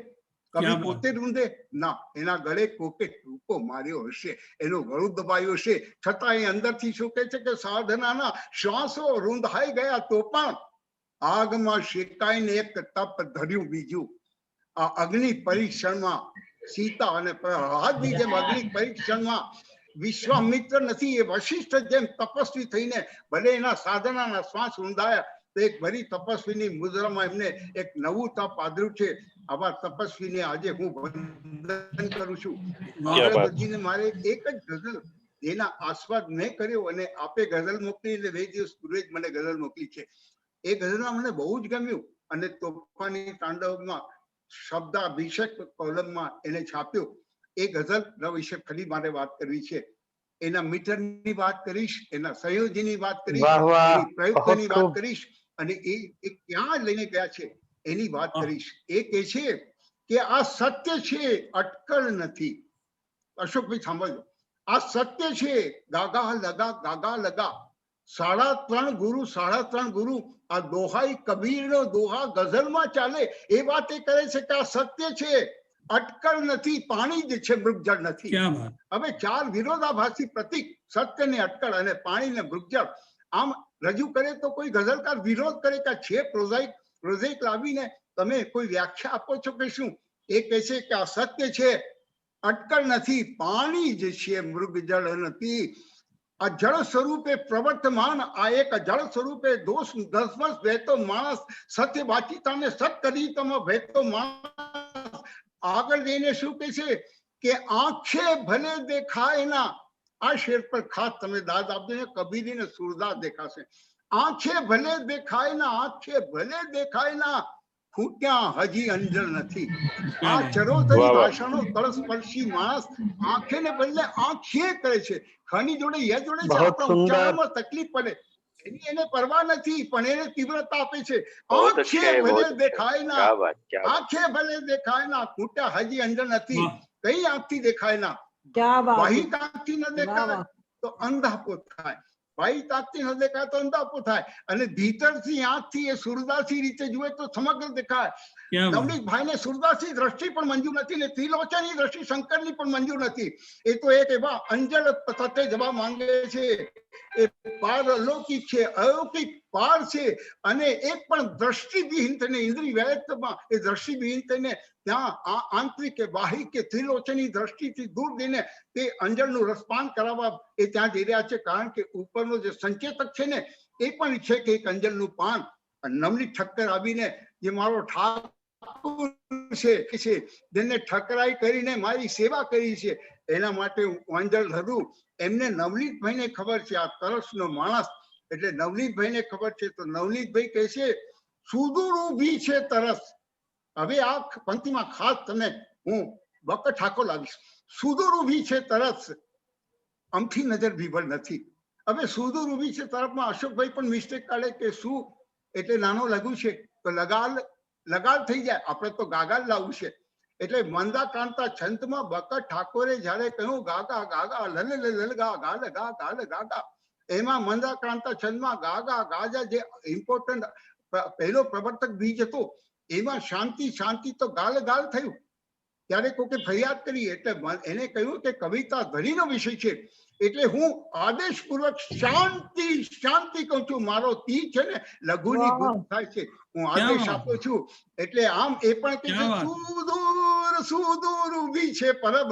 કવિ પોતે રૂંધે ના, એના ગળે કોકે ટૂંકો માર્યો હશે, એનું ગળું દબાયું હશે, છતાં એ અંદરથી શું કહે છે કે સાધનાના શ્વાસો રૂંધાઈ ગયા તો પણ આગમાં શેકાઈને એક તપ ધર્યું બીજું. આ અગ્નિ પરીક્ષણમાં સીતા અને પ્રહલાદની જેમ અગ્નિ પરીક્ષણમાં વિશ્વામિત્ર નથી, એ વશિષ્ઠ જેમ તપસ્વી થઈને ભલે એના સાધનાના શ્વાસ રૂંધાયા તો એક ભરી તપસ્વીની મુદ્રામાં એમને એક નવું તપ આદર્યું છે. આવા તપસ્વીને આજે હું વંદન કરું છું. આગળ વધીને મારે એક જ ગઝલ એના આસ્વાદ મેં કર્યો અને આપે ગઝલ મોકલી, એટલે 2 દિવસ પૂર્વે જ મને ગઝલ મોકલી છે. એ ગઝલમાં મને બહુ જ ગમ્યું અને તોફાની તાંડવમાં શબ્દાભિષેક કોલમમાં એને છાપ્યો. એ ગઝલ વિશે ફરી મારે વાત કરવી છે. એના મીટરની વાત કરીશ, એના સંયોજનની વાત કરીશ, પ્રયુક્તની વાત કરીશ અને એ ક્યાં લઈને ગયા છે એની વાત કરીશ. એ કહે છે કે આ સત્ય છે, અટકળ નથી. અશોકભાઈ સાંભળજો, આ સત્ય છે, ગાગા લગા ગાગા લગા, 3.5 ગુરુ 3.5 ગુરુ. આ દોહાઈ કબીરનો દોહા ગઝલમાં ચાલે. એ વાત એ કરે છે કે આ સત્ય છે, અટકળ નથી, પાણી જ છે, મૃગજળ નથી. હવે 4 વિરોધાભાસી પ્રતીક, સત્ય ને અટકળ અને પાણી ને મૃગજળ, આમ રજૂ કરે તો કોઈ ગઝલકાર વિરોધ કરે કે છે પ્રોઝાઇક લાવીને તમે કોઈ વ્યાખ્યા આપો છો કે શું? એ કહે છે કે આ સત્ય છે, અટકળ નથી, પાણી જ છે, મૃગજળ નથી. આ જળ સ્વરૂપે પ્રવર્તમાન, આ એક જળ સ્વરૂપે દોષ ધસમસ વહેતો માણસ, સત્ય વાચિતાને સત કરી તમે વહેતો માણસ. આગળ જઈને શું કહે છે કે આંખે ભલે દેખાય ના, આ શેર પર ખાસ તમે દાદ આપજો ને, કબીરીને સુરદાસ દેખાશે. આંખે ભલે દેખાય ના, આંખે ભલે દેખાય ના, ફૂટ્યા હજી અંજળ નથી. આ ચરોતરી ભાષાનો તળસ્પર્શી માણસ આંખે ને બદલે આંખે કરે છે. ખની જોડે ય જોડે છે, આપણા ઉચ્ચારણમાં તકલીફ પડે એની એને પરવા નથી, પણ એને તીવ્રતા આપે છે. આંખે ભલે દેખાય ના, આંખે ભલે દેખાય ના, ફૂટ્યા હજી અંજળ નથી. કઈ આંખથી દેખાય ના? વાહિક આંખથી ન દેખાય તો અંધાપો થાય, વાહિક આંખથી ન દેખાય તો અંધાપો થાય, અને ભીતરથી આંખથી એ સુરદાસી રીતે જુએ તો સમગ્ર દેખાય. નવનીતભાઈને સુરદાસી દ્રષ્ટિ પણ મંજૂર નથી ને ત્રિલોચનની દ્રષ્ટિ શંકરની પણ મંજૂર નથી. એ તો એક એવા અંજળ તત્વે જવા માંગે છે, એ પારલૌકિક છે, અલૌકિક પાર છે અને એક પણ દ્રષ્ટિવિહીન થઈને ઇન્દ્રિય વ્યક્તમાં એ દ્રષ્ટિવિહીન થઈને ત્યાં આંતરિક કે બાહ્ય કે ત્રિલોચની દ્રષ્ટિથી દૂર જઈને તે અંજળનું રસપાન કરાવવા એ ત્યાં જઈ રહ્યા છે. કારણ કે ઉપરનો જે સંકેતક છે ને એ પણ છે કે એક અંજળનું પાન. નવની ઠક્કર આવીને જે મારો ઠાકોર છે જેને ઠકરાઈ કરીને મારી સેવા કરી છે એના માટે હું અંજળ ધરું. એમને નવનીતભાઈને ખબર છે આ તરસનો માણસ એટલે નવનીતભાઈને ખબર છે તો નવનીતભાઈ કહે છે સુદૂર ઊભી છે તરસ. હવે આ પંક્તિમાં ખાસ તમે હું બકર ઠાકોર લાવીશ. સુદૂર ઊભી છે તરસ અમથી નજર બીભર નથી. હવે સુદૂર ઊભી છે તરફમાં અશોકભાઈ પણ મિસ્ટેક કાઢે કે શું એટલે નાનો લઘુ છે તો લગાડ થઈ જાય, આપણે તો ગાગાલ લાવવું છે. એટલે મંદાક્રાંતા છંદમાં બકર ઠાકોરે જયારે કહ્યું ગાગા ગાગા લલ લલ ગા ગાલ ગા ગાલ ગાગા, એમાં મંદાક્રાંતા છંદમાં ગાગા ગાજા જે ઇમ્પોર્ટન્ટ પહેલો પ્રવર્તક બીજ હતો એમાં શાંતિ શાંતિ તો ગાલ ગાલ થયું. ત્યારે કોકે ફરિયાદ કરી એટલે એને કહ્યું કે કવિતા ધણીનો વિષય છે એટલે હું આદેશપૂર્વક શાંતિ શાંતિ કહું છું. મારો તી છે ને લઘુની ભૂલ થાય છે, હું આદેશ આપું છું. એટલે આમ એ પણ કે સુદૂર સુદૂર ઊભી છે પરબ,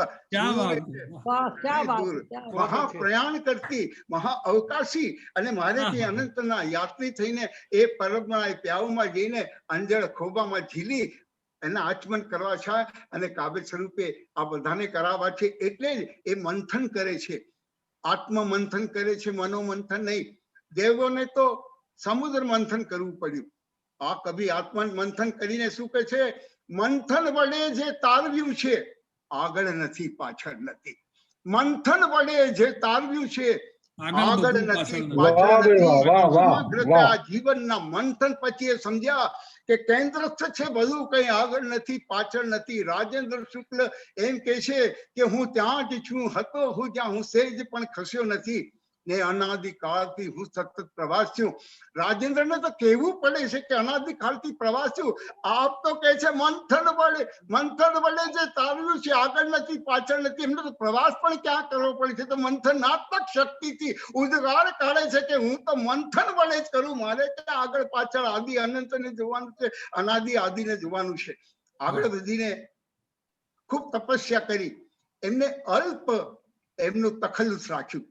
મહાપ્રયાણ કરતી મહા અવકાશી અને મારે ત્યાં અનંતના યાત્રી થઈને એ પરબમાં એ પ્યાઉમાં જઈને અંજળ ખોબામાં ઝીલી એના આચમન કરવા છે અને કાવ્ય સ્વરૂપે આ બધાને કરાવવા છે. એટલે જ એ મંથન કરે છે, આત્મ મંથન કરે છે, મનોમંથન નહીં. દેવોને તો સમુદ્ર મંથન કરવું પડ્યું. આ કવિ આત્મ મંથન કરીને શું કહે છે? મંથન વડે જે તારવ્યું છે આગળ નથી પાછળ નથી. મંથન વડે જે તારવ્યું છે આગળ નથી પાછળ નથી. જીવનના મંથન પછી એ સમજ્યા કે કેન્દ્રસ્થ છે બધું, કઈ આગળ નથી પાછળ નથી. રાજેન્દ્ર શુક્લ એમ કે છે કે હું ત્યાં જ છું, હતો હું જ્યાં, હું સેજ પણ ખસ્યો નથી ને અનાદિકાળથી હું સતત પ્રવાસ છું. રાજેન્દ્રને તો કહેવું પડે છે કે અનાદિકાળથી પ્રવાસ છું. આપ તો કહે છે મંથન વડે જે તારવ્યું છે આગળ નથી પાછળ નથી. એમને તો પ્રવાસ પણ ક્યાં કરવો પડે છે? તો મંથનાત્મક શક્તિથી ઉદ્ગાર કાઢે છે કે હું તો મંથન વડે જ કરું, મારે ક્યાં આગળ પાછળ આદિ અનંતને જોવાનું છે, અનાદિ આદિને જોવાનું છે. આગળ વધીને ખૂબ તપસ્યા કરી, એમને અલ્પ એમનું તખલ્લુસ રાખ્યું.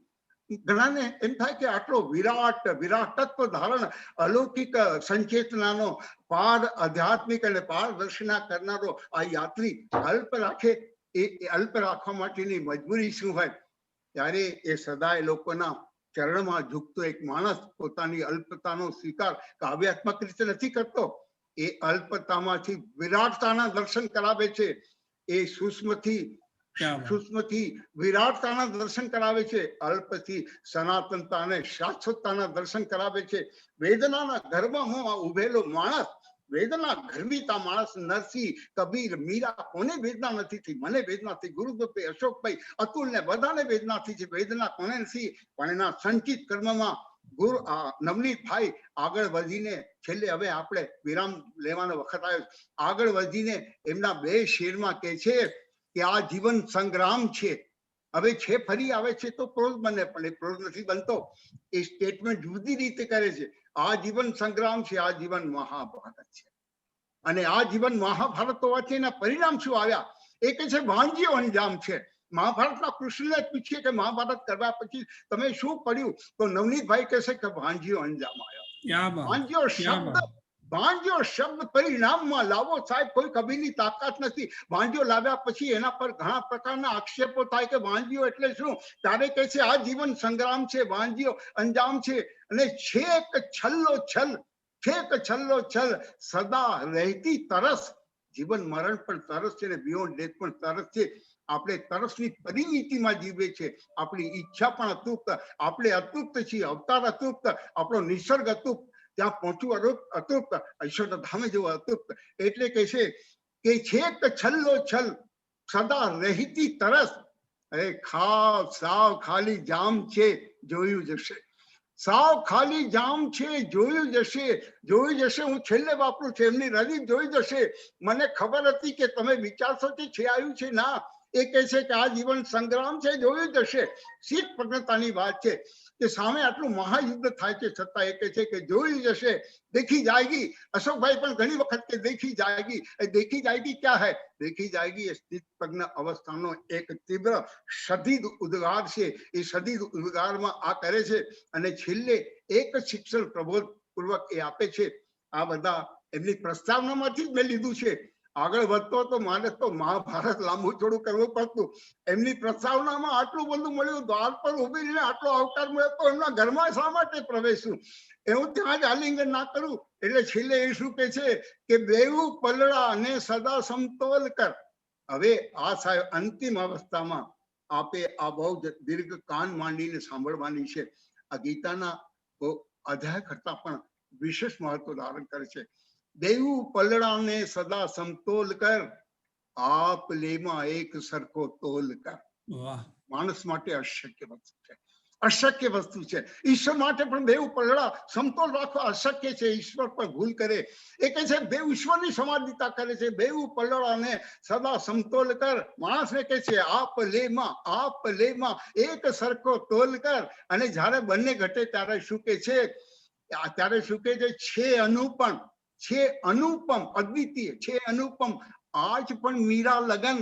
ઘણાને એમ થાય કે આટલો વિરાટત્વ ધારણ અલૌકિક સંચેતનાનો પાર આધ્યાત્મિક અને પારદર્શના કરનારો આ યાત્રી અલ્પ રાખે. એ અલ્પ રાખવા માટેની મજબૂરી શું હોય? ત્યારે એ સદાય લોકોના ચરણમાં ઝૂકતો એક માણસ પોતાની અલ્પતાનો સ્વીકાર કાવ્યાત્મક રીતે નથી કરતો. એ અલ્પતામાંથી વિરાટતાના દર્શન કરાવે છે. એ સૂક્ષ્મથી વિરાટતાના દર્શન કરાવે છે, અલ્પથી સનાતનતા અને શાશ્વતતાના દર્શન કરાવે છે. વેદનાના ગર્ભમાં ઉભેલો માણસ, વેદના ગર્ભિતા માણસ, નરસિંહ, કબીર, મીરા, કોને વેદના નથી થઈ? મને વેદના થઈ, ગુરુદેવ, અશોકભાઈ, અતુલને બધાને વેદના થઈ છે. વેદના કોને નથી? પણ એના સંચિત કર્મમાં નવનીતભાઈ આગળ વધીને છેલ્લે હવે આપણે વિરામ લેવાનો વખત આવ્યો. આગળ વધીને એમના 2 શેરમાં કહે છે કે આ જીવન સંગ્રામ છે. હવે છે ફરી આવે છે તો પ્રોઝ બને, પણ એ પ્રોઝ નથી બનતો. એ સ્ટેટમેન્ટ જુદી રીતે કરે છે. આ જીવન સંગ્રામ છે, આ જીવન મહાભારત છે. અને આ જીવન મહાભારત હોવાથી એના પરિણામ શું આવ્યા? એ કે છે ભાંજ્યો અંજામ છે. મહાભારતના કૃષ્ણને પૂછીએ કે મહાભારત કરવા પછી તમે શું પડ્યું? તો નવનીતભાઈ કહેશે કે ભાંજ્યો અંજામ આવ્યો. ભાંજ્યો શબ્દ પરિણામમાં લાવો સાહેબ, કોઈ કવિની તાકાત નથી. ભાંજ્યો લાવ્યા પછી એના પર ઘણા પ્રકારના આક્ષેપો થાય કે ભાંજ્યો એટલે શું? ત્યારે કહે છે આ જીવન સંગ્રામ છે, ભાંજ્યો અંજામ છે. અને છેક છલ્લો છલ સદા રહેતી તરસ. જીવન મરણ પણ તરસ છે ને બિયોન્ડ ડેથ પણ તરસ છે. આપણે તરસની પરિમિતિમાં જીવીએ છીએ. આપણી ઈચ્છા પણ અતૃપ્ત, આપણે અતૃપ્ત છીએ, અવતાર અતૃપ્ત, આપણો નિસર્ગ અતૃપ્ત, ત્યાં પહોંચવું અતૃપ્ત, ઈશ્વર ધામે જેવું અતૃપ્ત. એટલે કહે છે કે છેક છલ્લો છલ સદા રહેતી તરસ. અરે સાવ ખાલી જામ છે, જોયું જશે. સાવ ખાલી જામ છે, જોયું જશે. હું છેલ્લે વાપરું છું, એમની રદી જોઈ જશે. મને ખબર હતી કે તમે વિચારશો કે છે આવ્યું છે. ના, એ કહે છે કે આ જીવન સંગ્રામ છે, જોયું જશે. શીત પ્રજ્ઞતાની વાત છે. કે સામે આટલું મહાયુદ્ધ થાય છે છતાં એ કહે છે કે જોઈ જશે, દેખી જાયગી. અશોકભાઈ પણ ઘણી વખત કે દેખી જાયગી. દેખી જાયગી ક્યાં હૈ? દેખી જાયગી એ સ્થિત પ્રજ્ઞ અવસ્થાનો એક તીવ્ર સદીદ ઉદ્ગાર છે. એ સદીદ ઉદ્ગારમાં આ કરે છે અને છેલ્લે એક શિક્ષણ પ્રબોધ પૂર્વક એ આપે છે. આ બધા એમની પ્રસ્તાવનામાંથી જ મેં લીધું છે. આગળ વધતો તો મારે તો મહાભારત લાંબુ થોડું કરવું પડતું. એમની પ્રસ્તાવનામાં આટલું બધું મળ્યું, દ્વાર પર ઉભી રહીને આટલો આવકાર મળ્યો તો એમના ઘરમાં શા માટે પ્રવેશું? એવું ત્યાં જ આલિંગન ના કરું. એટલે છેલ્લે એ શું કે છે કે બેઉ પલડા અને સદા સમતોલ કર. હવે આ સાહેબ અંતિમ અવસ્થામાં આપે આ બહુ જ દીર્ઘ કાન માંડીને સાંભળવાની છે. આ ગીતાના અધ્યાય કરતા પણ વિશેષ મહત્વ ધારણ કરે છે. દેવું પલડાને સદા સમતોલ કર, આપ લેમાં એક સરખો તોલ કર. વાહ, માણસ માટે અશક્ય વસ્તુ છે, અશક્ય વસ્તુ છે. ઈશ્વર માટે પણ બેઉ પલડા સમતોલ રાખવા અશક્ય છે. ઈશ્વર પર ભૂલ કરે. એ કહે છે બે ઈશ્વરની સમાધિતા કરે છે. બેઉ પલડાને સદા સમતોલ કર. માણસને કહે છે આપ લેમાં એક સરખો તોલ કર. અને જ્યારે બંને ઘટે ત્યારે શું કે છે? ત્યારે શું કે છે અનુપમ, છે અનુપમ, અદ્વિતીય છે અનુપમ. આજ પણ મીરા લગન.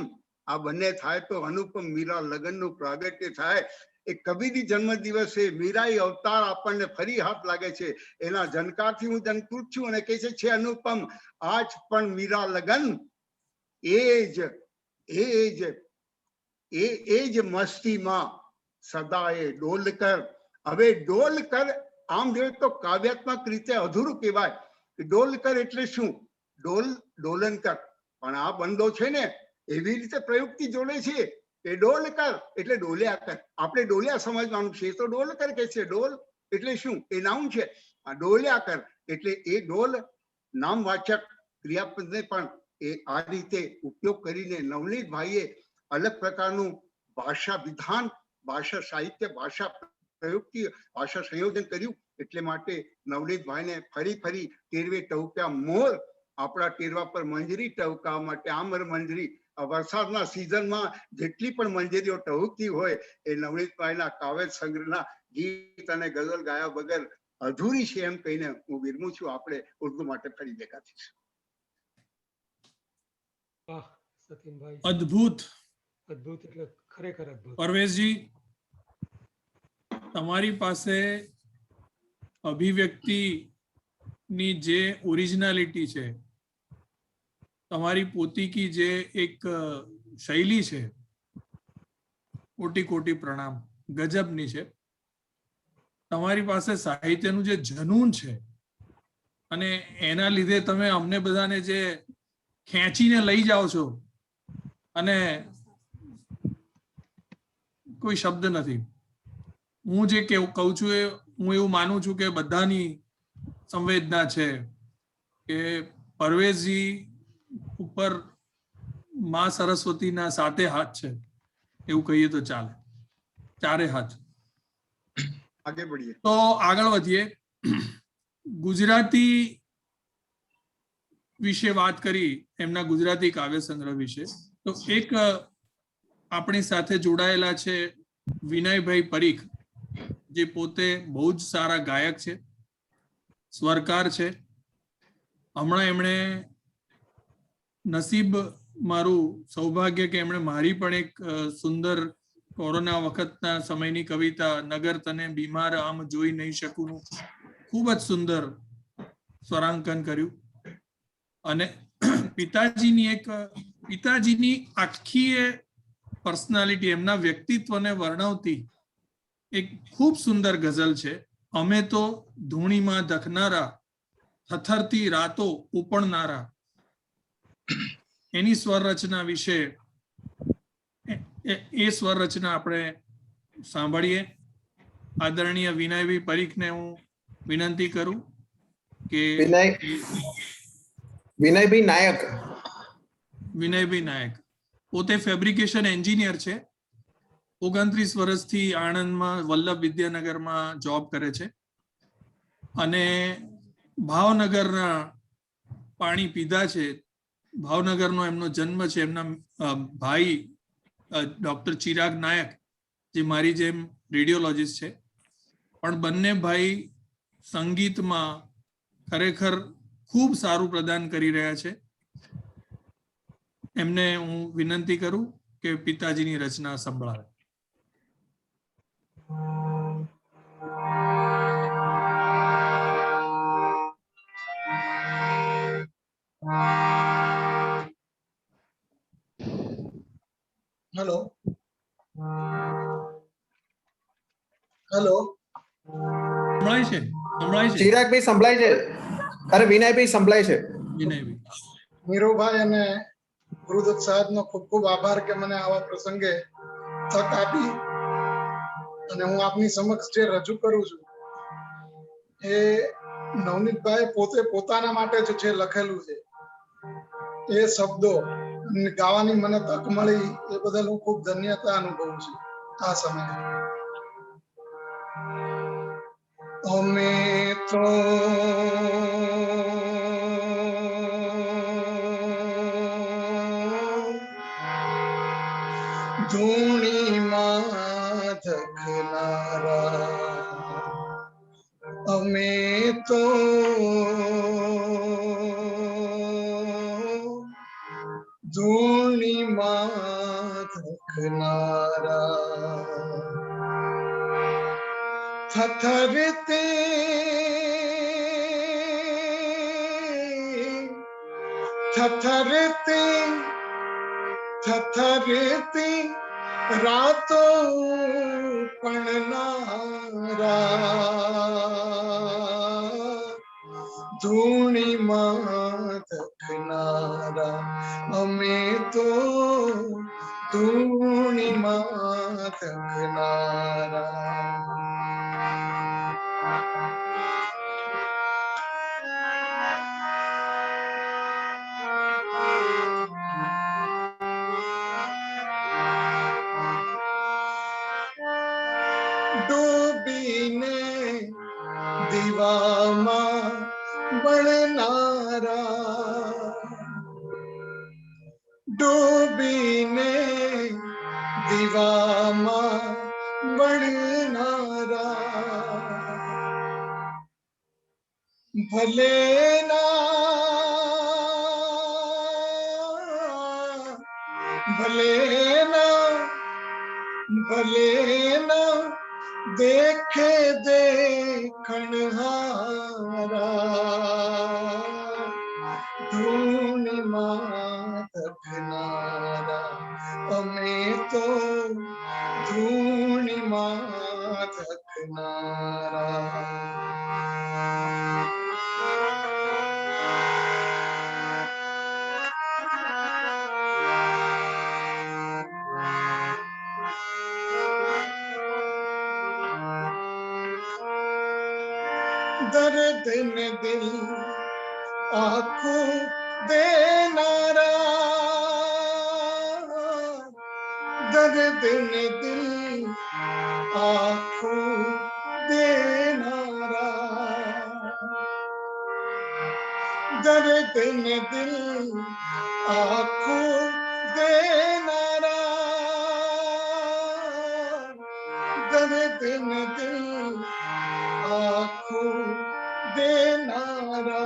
આ બંને થાય તો અનુપમ મીરા લગનનું પ્રાગટ્ય થાય. એ કબીરની જન્મ દિવસે મીરાઈ અવતાર આપણને ફરી હાથ લાગે છે. એના જનકારથી હું જનકૃત છું અને કહે છે અનુપમ આજ પણ મીરા લગન. એ જ મસ્તીમાં સદાએ ડોલ કર. હવે ડોલ કર આમ જોઈએ તો કાવ્યાત્મક રીતે અધૂરું કહેવાય. ડોલ કર એટલે શું? ડોલન કર. પણ આ બંધો છે ને એવી રીતે પ્રયુક્તિ જોડે છે કે ડોલ કર એટલે ડોલ્યા કર. આપણે ડોલ્યા સમજવાનું છે તો ડોલ કર કે છે. ડોલ એટલે શું? એ નામ છે. આ ડોલ્યા કર એટલે એ ડોલ નામવાચક ક્રિયાપદને પણ એ આ રીતે ઉપયોગ કરીને નવનીતભાઈએ અલગ પ્રકારનું ભાષા વિધાન, ભાષા સાહિત્ય, ભાષા પ્રયુક્તિ, ભાષા સંયોજન કર્યું. એટલે માટે નવનીતભાઈને ફરી ટેરવે ટહુક્યા મોર. આપણા ટેરવા પર મંજરી ટહુકાવા માટે આમર મંજરી. વરસાદના સિઝનમાં જેટલી પણ મંજરીઓ ટહુકતી હોય એ નવનીતભાઈના કાવ્ય સંગ્રહના ગીત અને ગઝલ ગાયા વગર અધૂરી છે એમ કહીને હું વિરમું છું. આપણે ઉર્દુ માટે ફરી ભેગા થઈશું. અદ્ભુત. અદ્ભુત એટલે ખરેખર અદ્ભુત. પરવેશજી, તમારી પાસે અભિવ્યક્તિની જે ઓરિજિનાલિટી છે, તમારી પોતીકી જે એક શૈલી છે, કોટી પ્રણામ, ગજબની છે. તમારી પાસે સાહિત્યનું જે જનૂન છે અને એના લીધે તમે અમને બધાને જે ખેંચીને લઈ જાઓ છો અને કોઈ શબ્દ નથી. હું જે કહું છું એ હું એવું માનું છું કે બધાની સંવેદના છે કે પરવેશજી ઉપર માં સરસ્વતીના 7 હાથ છે એવું કહીએ તો ચાલે. 4 હાથ. તો આગળ વધીએ. ગુજરાતી વિશે વાત કરી, એમના ગુજરાતી કાવ્ય સંગ્રહ વિશે. તો એક આપણી સાથે જોડાયેલા છે વિનયભાઈ પરીખ, જે પોતે બહુ જ સારા ગાયક છે, સ્વરકાર છે. હમણાં એમણે નસીબ, મારું સૌભાગ્ય કે એમણે મારી પણ એક સુંદર કોરોના વખતના સમયની કવિતા નગર તને બીમાર આમ જોઈ નહીં શકું ખૂબ જ સુંદર સ્વરાંકન કર્યું. અને પિતાજીની આખી પર્સનાલિટી, એમના વ્યક્તિત્વને વર્ણવતી એક ખૂબ સુંદર ગઝલ છે, અમે તો ધૂણીમાં ધખનારા, થથરતી રાતો ઉપણનારા. એની સ્વર રચના વિશે એ સ્વર રચના આપણે સાંભળીએ. આદરણીય વિનયભાઈ પરીખને હું વિનંતી કરું કે વિનયભાઈ નાયક પોતે ફેબ્રિકેશન એન્જિનિયર છે. 29 વર્ષથી આણંદમાં વલ્લભ વિદ્યાનગરમાં જોબ કરે છે અને ભાવનગરના પાણી પીધા છે. ભાવનગરનો એમનો જન્મ છે. એમના ભાઈ ડોક્ટર ચિરાગ નાયક, જે મારી જેમ રેડિયોલોજીસ્ટ છે, પણ બંને ભાઈ સંગીતમાં ખરેખર ખૂબ સારું પ્રદાન કરી રહ્યા છે. એમને હું વિનંતી કરું કે પિતાજીની રચના સંભળાવે. હેલો હેલો સંભળાય છે? સંભળાય છે ચિરાગભાઈ સંભળાય છે? અરે વિનયભાઈ સંભળાય છે. વિનયભાઈ? મીરુભાઈ અને ગુરુદત્ત સાહેબનો ખૂબ ખૂબ આભાર કે મને આવા પ્રસંગે તક આપી અને હું આપની સમક્ષ જે રજૂ કરું છું એ નવનીતભાઈ પોતે પોતાના માટે જ જે લખેલું છે એ શબ્દો ગાવાની મને તક મળી એ બદલ હું ખૂબ ધન્યતા અનુભવું છું આ સમયે. અમે તો ધૂણીમાં ધખનારા, અમે તો ધૂણીમાં ધખનારા, થથરતે થથરતે થથરતે રાતો પણનારા, ધૂણીમાં ધખનારા, અમે તો ધૂણીમાં ધખનારા. ડૂબીને દીવામાં બળનારા, ડૂબીને દીવામાં બળનારા, ભલેના ભલેના દેખે દેખણહારા, ધૂણીમાં ધખનારા, અમે તો ધૂણીમાં ધખનારા. दर्द ने दिल आंखों देनारा, दर्द ने दिल आंखों देनारा, दर्द ने दिल आंखों देनारा, दर्द ने दिल आंखों देनारा,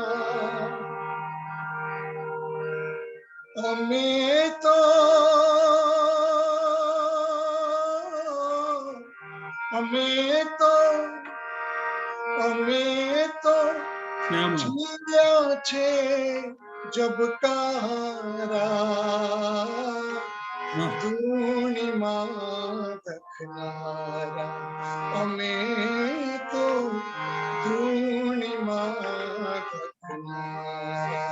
हमें तो हमें तो हमें तो જીવ્યા છે જબકારા, ધૂણીમાં ધખનારા, અમે તો ધૂણીમાં ધખનારા.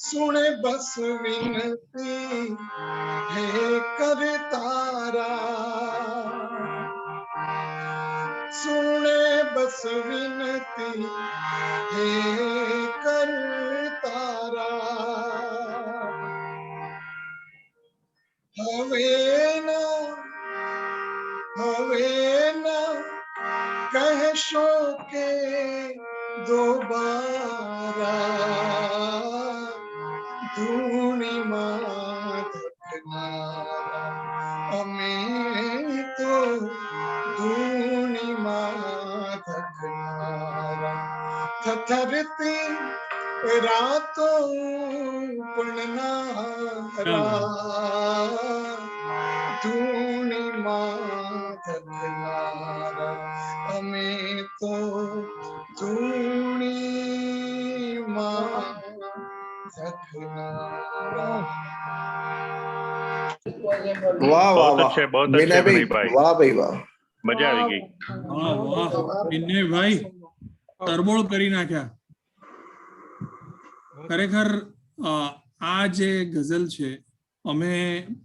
सुने बस विनती है करतारा, सुने बस विनती है करतारा, हवे ना कहशो के दोबारा धूनी माधकनारा हमें तो धूनी माधकनारा थथरती रातों पुणनारा धूनी माधकनारा हमें तो धूनी माधकनारा। વાહ વાહ बहुत વાહ अच्छे बहुत अच्छे વિનયભાઈ વિનયભાઈ વાહ ભાઈ વાહ મજા આવી ગઈ વાહ વાહ વિનયભાઈ તરબોળ કરી નાખ્યા ખરેખર આ જે ગઝલ છે અમે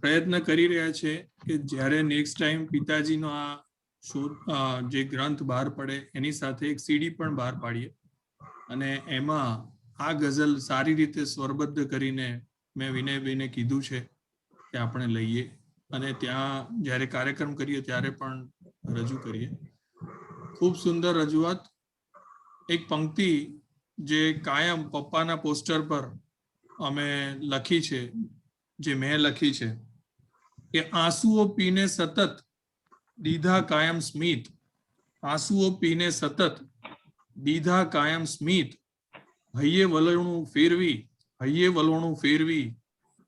પ્રયત્ન કરી રહ્યા છે કે જ્યારે નેક્સ્ટ ટાઈમ પિતાજીનો આ શોધ જે ગ્રંથ બહાર પડે એની સાથે એક સીડી પણ બહાર પાડીએ અને એમાં આ ગઝલ સારી રીતે સ્વરબદ્ધ કરીને મેં વિનયભાઈને કીધું છે કે આપણે લઈએ અને ત્યાં જ્યારે કાર્યક્રમ કરીએ ત્યારે પણ રજૂ કરીએ. ખૂબ સુંદર રજૂઆત. એક પંક્તિ જે કાયમ પપ્પાના પોસ્ટર પર અમે લખી છે, જે મેં લખી છે કે આંસુઓ પીને સતત દીધા કાયમ સ્મિત, આંસુઓ પીને સતત દીધા કાયમ સ્મિત, હૈયે વલણું ફેરવી, હૈયે વલણું ફેરવી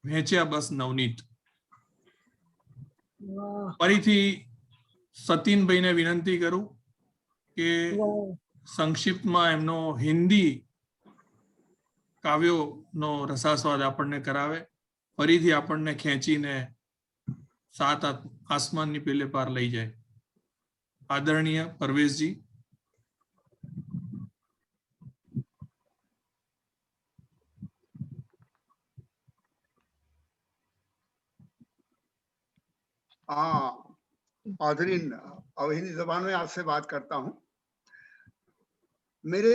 વહેંચ્યા બસ નવનીત. ફરીથી સતીનભાઈને વિનંતી કરું કે સંક્ષિપ્તમાં એમનો હિન્દી કાવ્યોનો રસાસ્વાદ આપણને કરાવે, ફરીથી આપણને ખેંચીને સાત આસમાનની પેલે પાર લઈ જાય. આદરણીય પરવેશજી. हाँ, आदरीन, अब हिंदी जबान में आपसे बात करता हूँ. मेरे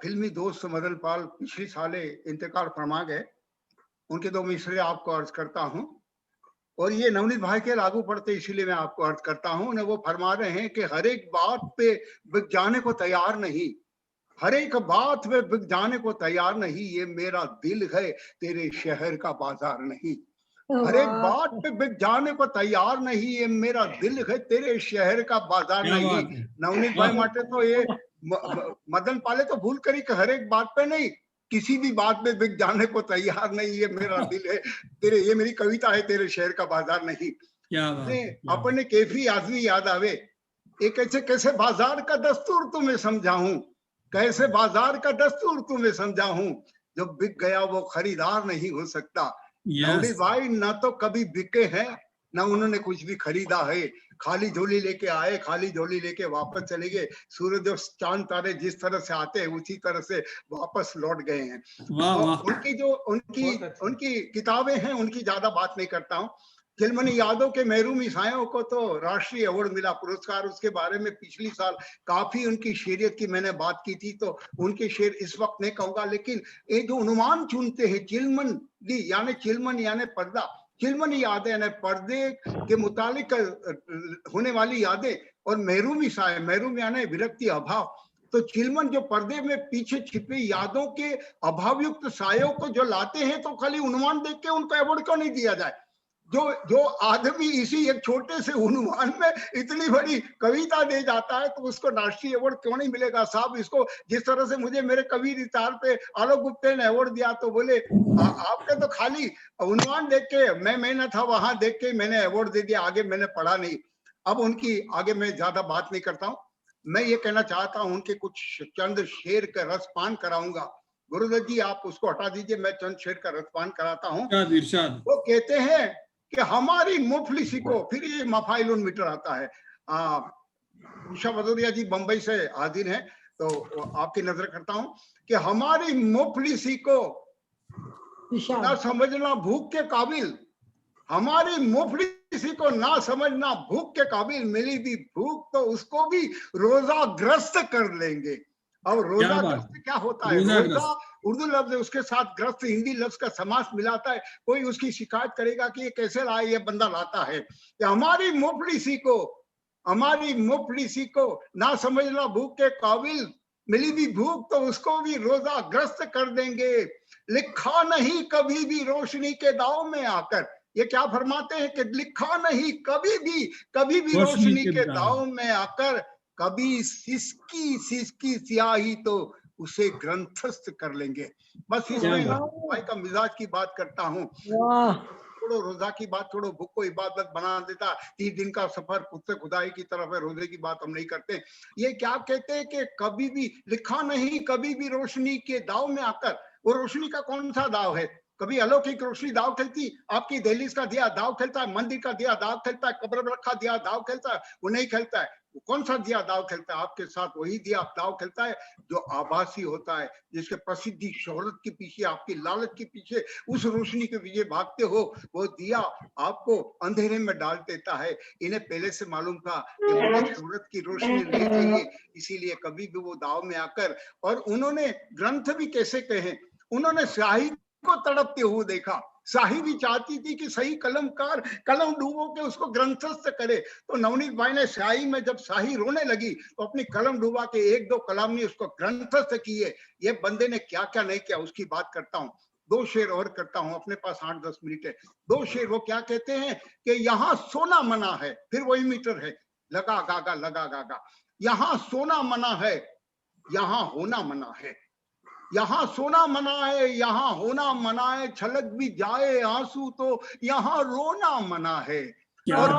फिल्मी दोस्त मदन पाल पिछली साले इंतकाल फरमा गए. उनके दो मिसरे आपको अर्ज करता हूँ और ये नवनीत भाई के लागू पड़ते इसीलिए मैं आपको अर्ज करता हूँ. उन्हें वो फरमा रहे हैं कि हर एक बात पे बिक जाने को तैयार नहीं, हर एक बात पे बिक जाने को तैयार नहीं, ये मेरा दिल है तेरे शहर का बाजार नहीं. हर एक बात पे बिक जाने को तैयार नहीं, ये मेरा दिल है तेरे शहर का बाजार नहीं. नवनीत भाई माटे तो ये मदन पाले तो भूल करी कि हर एक बात पे नहीं, किसी भी बात पे बिक जाने को तैयार नहीं, ये मेरा दिल है तेरे, ये मेरी कविता है तेरे शहर का बाजार नहीं. अपने कैफी आदमी याद आवे, एक ऐसे कैसे बाजार का दस्तूर तुम्हें समझाऊं, कैसे बाजार का दस्तूर तुम्हें समझाऊं, जो बिक गया वो खरीदार नहीं हो सकता. नवनीत भाई ना तो कभी बिके हैं ना उन्होंने कुछ भी खरीदा है, खाली झोली लेके आए, खाली झोली लेके वापस चले गए. सूरज और चांद तारे जिस तरह से आते हैं उसी तरह से वापस लौट गए हैं. तो उनकी जो उनकी किताबें हैं उनकी ज्यादा बात नहीं करता हूँ. खिलमनी यादों के महरूमी सायों को तो राष्ट्रीय अवार्ड मिला, पुरस्कार. उसके बारे में पिछली साल काफी उनकी शेरियत की मैंने बात की थी, तो उनके शेर इस वक्त नहीं कहूंगा, लेकिन ये जो अनुमान चुनते हैं चिलमन यानी पर्दा, चिलमनी यादें यानी पर्दे के मुतालिक होने वाली यादें, और महरूमी साये, महरूम यानी विरक्ति अभाव. तो चिलमन जो पर्दे में पीछे छिपी यादों के अभावयुक्त सायों को जो लाते हैं, तो खाली अनुमान देख के उनको अवार्ड क्यों नहीं दिया जाए? जो आदमी इसी एक छोटे से अनुमान में इतनी बड़ी कविता दे जाता है, तो उसको राष्ट्रीय अवार्ड क्यों नहीं मिलेगा? साहब, इसको जिस तरह से मुझे मेरे कवि रितार पे आलोक गुप्ते ने अवार्ड दिया, तो बोले आपके तो खाली अनुमान देख के, मैं न था वहां देख के मैंने अवार्ड दे दिया, आगे मैंने पढ़ा नहीं. अब उनकी आगे मैं ज्यादा बात नहीं करता हूँ. मैं ये कहना चाहता हूँ उनके कुछ चंद शेर का रसपान कराऊंगा. गुरुदत्त जी आप उसको हटा दीजिए, मैं चंद शेर का रसपान कराता हूँ. वो कहते हैं कि हमारी मुफलिसी को, फिर ये मफाइलुन मीटर आता है. उषा भदौरिया जी बंबई से हाजिर हैं, तो आपकी नजर करता हूं कि हमारी मुफलिसी को ना समझना भूख के काबिल, हमारी मुफलिसी को ना समझना भूख के काबिल, मिली भी भूख तो उसको भी रोजाग्रस्त कर लेंगे. और रोजाग्रस्त क्या होता है? रोजा उर्दू लफ्ज है, उसके साथ ग्रस्त हिंदी लफ्ज का समास मिलाता है. कोई उसकी शिकायत करेगा कि ये कैसे लाया, ये बंदा लाता है. कि हमारी मुफलिसी को हमारी मुफलिसी को ना समझना भूख के काबिल, मिली भी भूख तो उसको भी रोजा ग्रस्त कर देंगे। लिखा नहीं कभी भी रोशनी के दाव में आकर, ये क्या फरमाते हैं कि लिखा नहीं कभी भी रोशनी के दाव में आकर, कभी सिसकी सिसकी स्याही तो उसे ग्रंथस्थ कर लेंगे। बस इसमें भाई का मिजाज की बात करता हूँ। छोड़ो रोजा की बात, छोड़ो भूख को इबादत बना देता, 30 दिन का सफर पुत्र खुदाई की तरफ है, रोजे की बात हम नहीं करते। ये क्या कहते हैं कि कभी भी लिखा नहीं कभी भी रोशनी के दाव में आकर, वो रोशनी का कौन सा दाव है? कभी अलौकिक रोशनी दाव खेलती? आपकी दहलीज का दिया दाव खेलता है, मंदिर का दिया दाव खेलता है, कब्र में रखा दिया दाव खेलता है? वो नहीं खेलता है। वो कौन सा दिया दाव खेलता है? आपके साथ वही दिया दाव खेलता है जो आभासी होता है, जिसके प्रसिद्धि शोहरत के पीछे, आपकी लालच के पीछे, उस रोशनी के पीछे भागते हो। वो दिया आपको अंधेरे में डाल देता है। इन्हें पहले से मालूम था कि मुझे शोहरत की रोशनी नहीं चाहिए, इसीलिए कभी भी वो दाव में आकर, और उन्होंने ग्रंथ भी कैसे कहे, उन्होंने स्याही को तड़पते हुए देखा। शाही भी चाहती थी कि सही कलमकार कलम डूबो के उसको ग्रंथस्थ करे। तो नवनीत भाई ने स्याही में जब शाही रोने लगी तो अपनी कलम डूबा के 1-2 कलाम ने उसको ग्रंथस्थ किए। ये बंदे ने क्या क्या नहीं किया उसकी बात करता हूँ। 2 शेर और करता हूँ, अपने पास 8-10 मिनट है। 2 शेर वो क्या कहते हैं कि यहाँ सोना मना है, फिर वही मीटर है, लगा गागा लगा गागा। यहाँ सोना मना है, यहाँ होना मना है। यहाँ सोना मना है, यहाँ होना मना है, छलक भी जाए आंसू तो यहाँ रोना मना है। और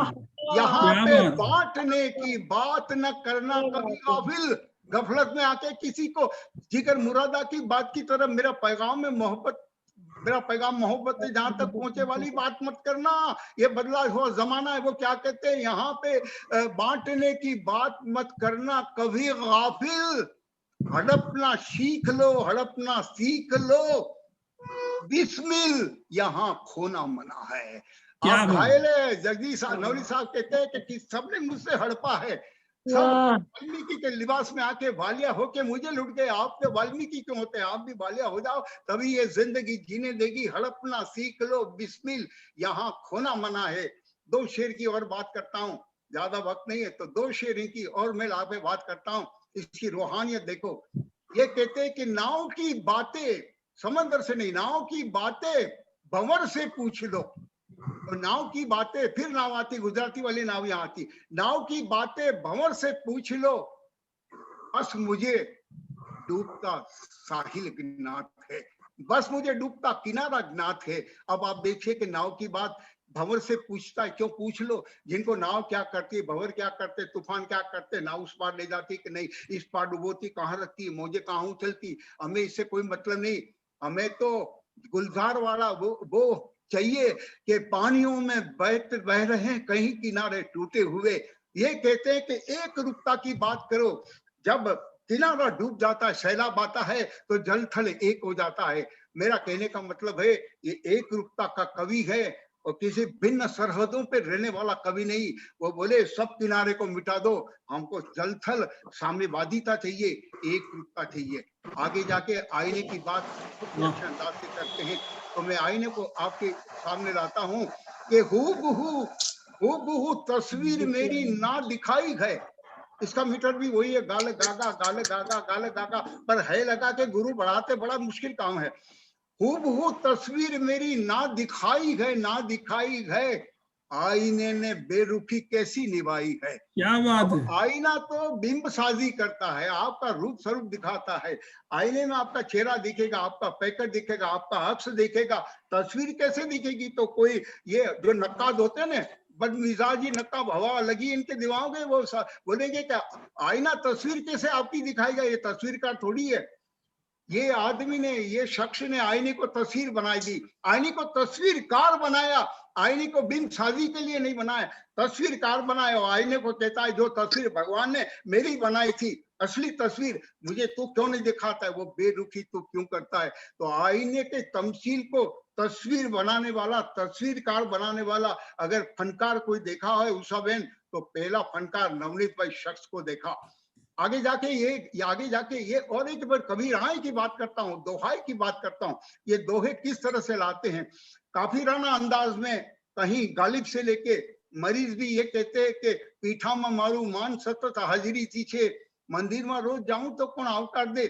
यहाँ पे बांटने की बात न करना कभी गाफिल, गफलत में आके किसी को जिगर मुरादा की बात की तरफ मेरा पैगाम मोहब्बत है, जहां तक पहुंचे वाली बात मत करना। ये बदला हुआ जमाना है। वो क्या कहते हैं, यहाँ पे बांटने की बात मत करना कभी गाफिल, हड़पना सीख लो, हड़पना सीख लो, बिस्मिल यहाँ खोना मना है। आप घायल है। जगदीश नवरी साहब कहते हैं कि सबने मुझसे हड़पा है, सब वाल्मीकि के लिबास में आके वालिया होके मुझे लुट गए। आप तो वाल्मीकि क्यों होते हैं? आप भी वालिया हो जाओ, तभी ये जिंदगी जीने देगी। हड़पना सीख लो, बिस्मिल यहाँ खोना मना है। 2 शेर की और बात करता हूँ, ज्यादा वक्त नहीं है तो 2 शेर की और मैं ला पे बात करता हूँ। इसकी रूहानियत देखो। ये कहते हैं कि नाव की बातें समंदर से नहीं, नाव की बातें भंवर से पूछ लो। तो नाव की बातें, फिर नाव आती, गुजराती वाली नाव यहाँ आती। नाव की बातें भंवर से पूछ लो, बस मुझे डूबता साहिल ज्ञात है, बस मुझे डूबता किनारा ज्ञात है। अब आप देखिए कि नाव की बात भंवर से पूछता है, क्यों? पूछ लो। जिनको नाव क्या करती है, भंवर क्या करते, तूफान क्या करते, नाव उस पार ले जाती कि नहीं, इस पार डुबोती, कहाँ रखती, मौजे कहाँ उछलती, हमें इससे कोई मतलब नहीं। हमें तो गुलजार वाला वो चाहिए कि पानियों में बह रहे हैं कहीं किनारे टूटे हुए। ये कहते हैं कि एक रुकता की बात करो, जब किनारा डूब जाता है, सैलाब आता है तो जल थल एक हो जाता है। मेरा कहने का मतलब है ये एक रुकता का कवि है और किसी भिन्न सरहदों पे रहने वाला कवि नहीं। वो बोले सब किनारे को मिटा दो, हमको जलथल साम्यवादिता चाहिए, एक रुकता चाहिए। आगे जाके आईने की बात अच्छे अंदाज से करते हैं, तो मैं आईने को आपके सामने लाता हूँ कि हूबहू तस्वीर मेरी ना दिखाई है। इसका मीटर भी वही है, गाल गागा गाल गागा गाल गागा, पर है लगा के गुरु बढ़ाते बड़ा मुश्किल काम है। हूबहू तस्वीर मेरी ना दिखाई है, ना दिखाई है, आईने ने बेरुखी कैसी निभाई है। क्या बात है। आईना तो बिंब साजी करता है, आपका रूप स्वरूप दिखाता है। आईने में आपका चेहरा दिखेगा, आपका पैकेट दिखेगा, आपका अक्स दिखेगा, तस्वीर कैसे दिखेगी? तो कोई ये जो नक्काद होते हैं ना, बदमिजाजी नक्काब, हवा लगी इनके दिमाग में, वो बोलेंगे क्या आईना तस्वीर कैसे आपकी दिखाएगा? ये तस्वीर का थोड़ी है। ये आदमी ने, ये शख्स ने आईने को तस्वीर बनाई दी, आईने को तस्वीरकार बनाया, आईने को बिंब साजी के लिए नहीं बनाया, तस्वीरकार बनाया। और आईने को कहता है जो तस्वीर भगवान ने मेरी बनाई थी, असली तस्वीर, मुझे तू क्यों नहीं दिखाता है, वो बेरुखी तू क्यों करता है? तो आईने के तमसील को तस्वीर बनाने वाला, तस्वीरकार बनाने वाला अगर फनकार कोई देखा है उषा बहन, तो पहला फनकार नवनीत भाई शख्स को देखा। आगे जाके ये और एक बार कबीराने की बात करता हूँ, दोहाई की बात करता हूँ। ये दोहे किस तरह से लाते हैं, काफिराना अंदाज में, कहीं गालिब से लेके મરીઝ બી એ કહેતે કે પીઠામાં મારું માન સતત હાજરીથી છે, મંદિરમાં રોજ જાઉં તો કોણ આવકાર દે.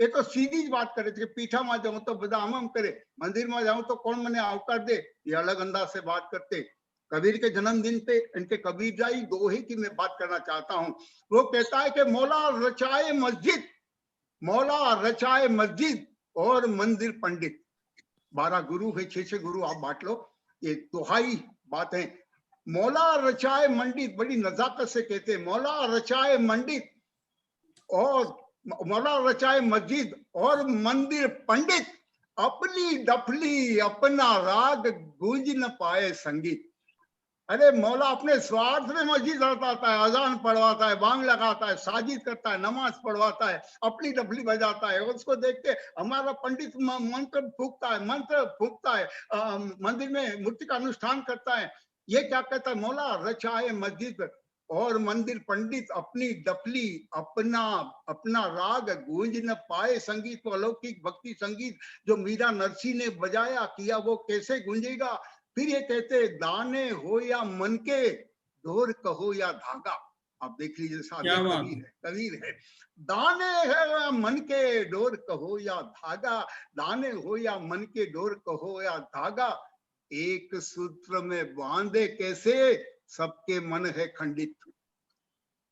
એ તો સીધી જ વાત કરે છે કે પીઠામાં જાऊं तो બધા આમ કરે, મંદિરમાં જાऊं तो कौन મને આવકાર दे. ये अलग अंदाज से बात करते. कबीर के जन्मदिन पे इनके कबीर जाई दोहे की मैं बात करना चाहता हूँ. वो कहता है कि मौला रचाए मस्जिद, मौला रचाए मस्जिद और मंदिर पंडित. 12 गुरु है, 6 गुरु आप बांट लो, ये दोहाई बात है. मौला रचाए मंडित, बड़ी नजाकत से कहते हैं, मौला रचाए मंडित और मौला रचाए मस्जिद और मंदिर पंडित, अपनी डफली अपना राग गूंज न पाए संगीत. अरे मौला अपने स्वार्थ में मस्जिद लगाता है, अजान पढ़वाता है, बांग लगाता है, साजिद करता है, नमाज पढ़वाता है, अपनी डफली बजाता है. उसको देख के हमारा पंडित मंत्र फूकता है, मंदिर में मूर्ति का अनुष्ठान करता है. ये क्या कहता है, मौला रचाए मस्जिद और मंदिर पंडित, अपनी डफली अपना राग गूंज न पाए संगीत. तो अलौकिक भक्ति संगीत जो मीरा नरसी ने बजाया किया वो कैसे गूंजेगा. फिर ये कहते दाने हो या मन के, डोर कहो या धागा. आप देख लीजिए साहब, कबीर है. दाने है या मन के डोर कहो या धागा, दाने हो या मन के डोर कहो या धागा, एक सूत्र में बांधे कैसे सबके मन है खंडित.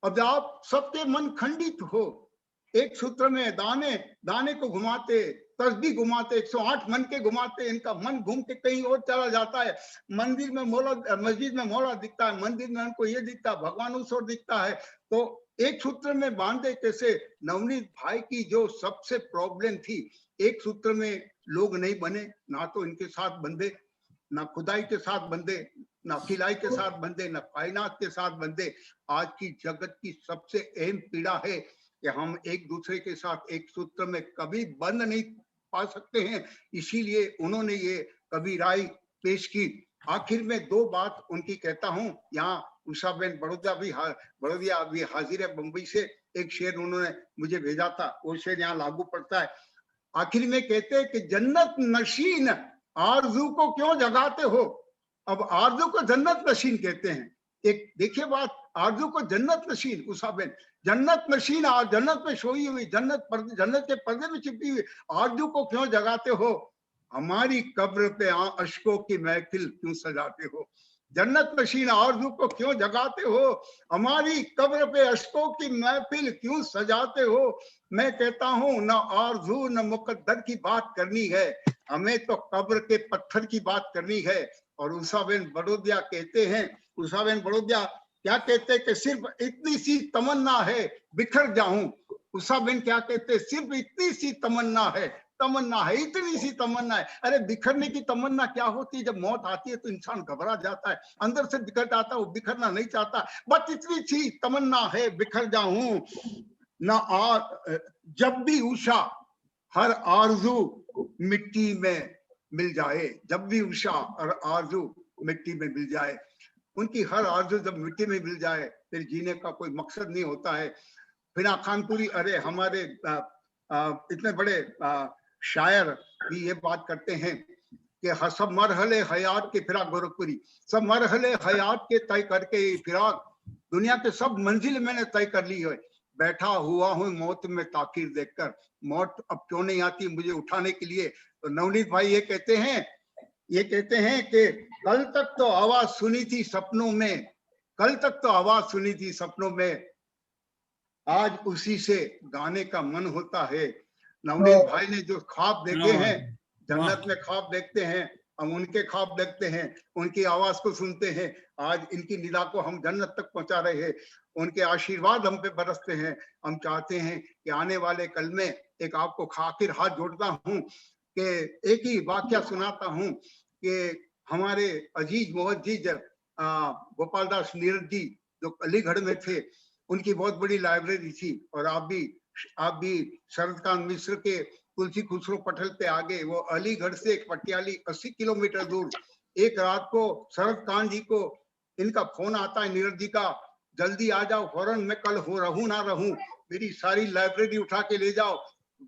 अब आप सबके मन खंडित हो, एक सूत्र में दाने को घुमाते, तस्बीह घुमाते, 108 मन के घुमाते, इनका मन घूम के कहीं और चला जाता है. मंदिर में मौला, मस्जिद में मौला दिखता है, मंदिर में उनको ये दिखता है, भगवान उस ओर दिखता है. तो एक सूत्र में बांधे कैसे. नवनीत भाई की जो सबसे प्रॉब्लम थी, एक सूत्र में लोग नहीं बने, ना तो इनके साथ बंधे, ना खुदाई के साथ बंधे, ना खिलाई के साथ बंधे, ना कायनात के साथ बंधे. आज की जगत की सबसे अहम पीड़ा है कि हम एक दूसरे के साथ एक सूत्र में कभी बंध नहीं पा सकते हैं. इसीलिए उन्होंने ये कबीराई पेश की. आखिर में 2 बात उनकी कहता हूँ. यहाँ उषाबेन बड़ोदिया भी हाजिर है बम्बई से. एक शेर उन्होंने मुझे भेजा था, वो शेर यहाँ लागू पड़ता है. आखिर में कहते हैं कि जन्नत नशीन आरजू को क्यों जगाते हो. अब आरजू को जन्नत नशीन कहते हैं. एक देखिए बात, आरजू को जन्नत नशीन, उषाबेन जन्नत नशीन, जन्नत में सोई हुई, जन्नत के पर्दे में छिपी हुई आरजू को क्यों जगाते हो. हमारी कब्र पे अश्कों की महफिल क्यों सजाते हो. जन्नत नशीन आरजू को क्यों जगाते हो, हमारी कब्र पे अश्कों की महफिल क्यों सजाते हो. मैं कहता हूँ न आरजू न मुकद्दर की बात करनी है, हमें तो कब्र के पत्थर की बात करनी है. और उषाबेन बड़ोदिया कहते हैं, उषाबेन बड़ोदिया क्या कहते हैं कि सिर्फ इतनी सी तमन्ना है बिखर जाऊं. उषाबेन क्या कहते हैं, सिर्फ इतनी सी तमन्ना है, इतनी सी तमन्ना है. अरे बिखरने की तमन्ना क्या होती है. जब मौत आती है तो इंसान घबरा जाता है, अंदर से बिखर जाता है, वो बिखरना नहीं चाहता. बस इतनी सी तमन्ना है बिखर जाऊं. जब भी उषा हर आरजू मिट्टी में मिल जाए, जब भी उषा और आरजू मिट्टी में मिल जाए. उनकी हर आरजू जब मिट्टी में मिल जाए फिर जीने का कोई मकसद नहीं होता है. फिना खानपुरी, अरे हमारे इतने बड़े शायर भी ये बात करते हैं कि सब मरहले हयात के फिराक गोरखपुरी, सब मरहले हयात के तय करके फिराक, दुनिया के सब मंजिल मैंने तय कर ली है, बैठा हुआ हूँ मौत में ताकीर देखकर, मौत अब क्यों नहीं आती मुझे उठाने के लिए. तो नवनीत भाई ये कहते हैं कि कल तक तो आवाज सुनी थी सपनों में, कल तक तो आवाज सुनी थी सपनों में, आज उसी से गाने का मन होता है. नवनीत भाई ने जो ख्वाब देखे हैं, जन्नत में ख्वाब देखते हैं, हम उनके ख्वाब देखते हैं, उनकी आवाज को सुनते हैं. आज इनकी निदा को हम जन्नत तक पहुंचा रहे हैं, उनके आशीर्वाद हम पे बरसते हैं. हम चाहते हैं कि आने वाले कल में एक आपको आखिर हाथ जोड़ता हूँ कि एक ही वाक्य सुनाता हूँ कि हमारे अजीज मोहजीज गोपाल दास नीरज जी जो अलीगढ़ में थे, उनकी बहुत बड़ी लाइब्रेरी थी. और आप भी शरदकांत मिश्र के तुलसी खुसरो पटल पे आगे, वो अलीगढ़ से एक पटियाली 80 किलोमीटर दूर. एक रात को शरदकांत जी को इनका फोन आता है नीरज जी का, जल्दी आ जाओ फौरन, मैं कल रहूं ना रहूं, मेरी सारी लाइब्रेरी उठा के ले जाओ.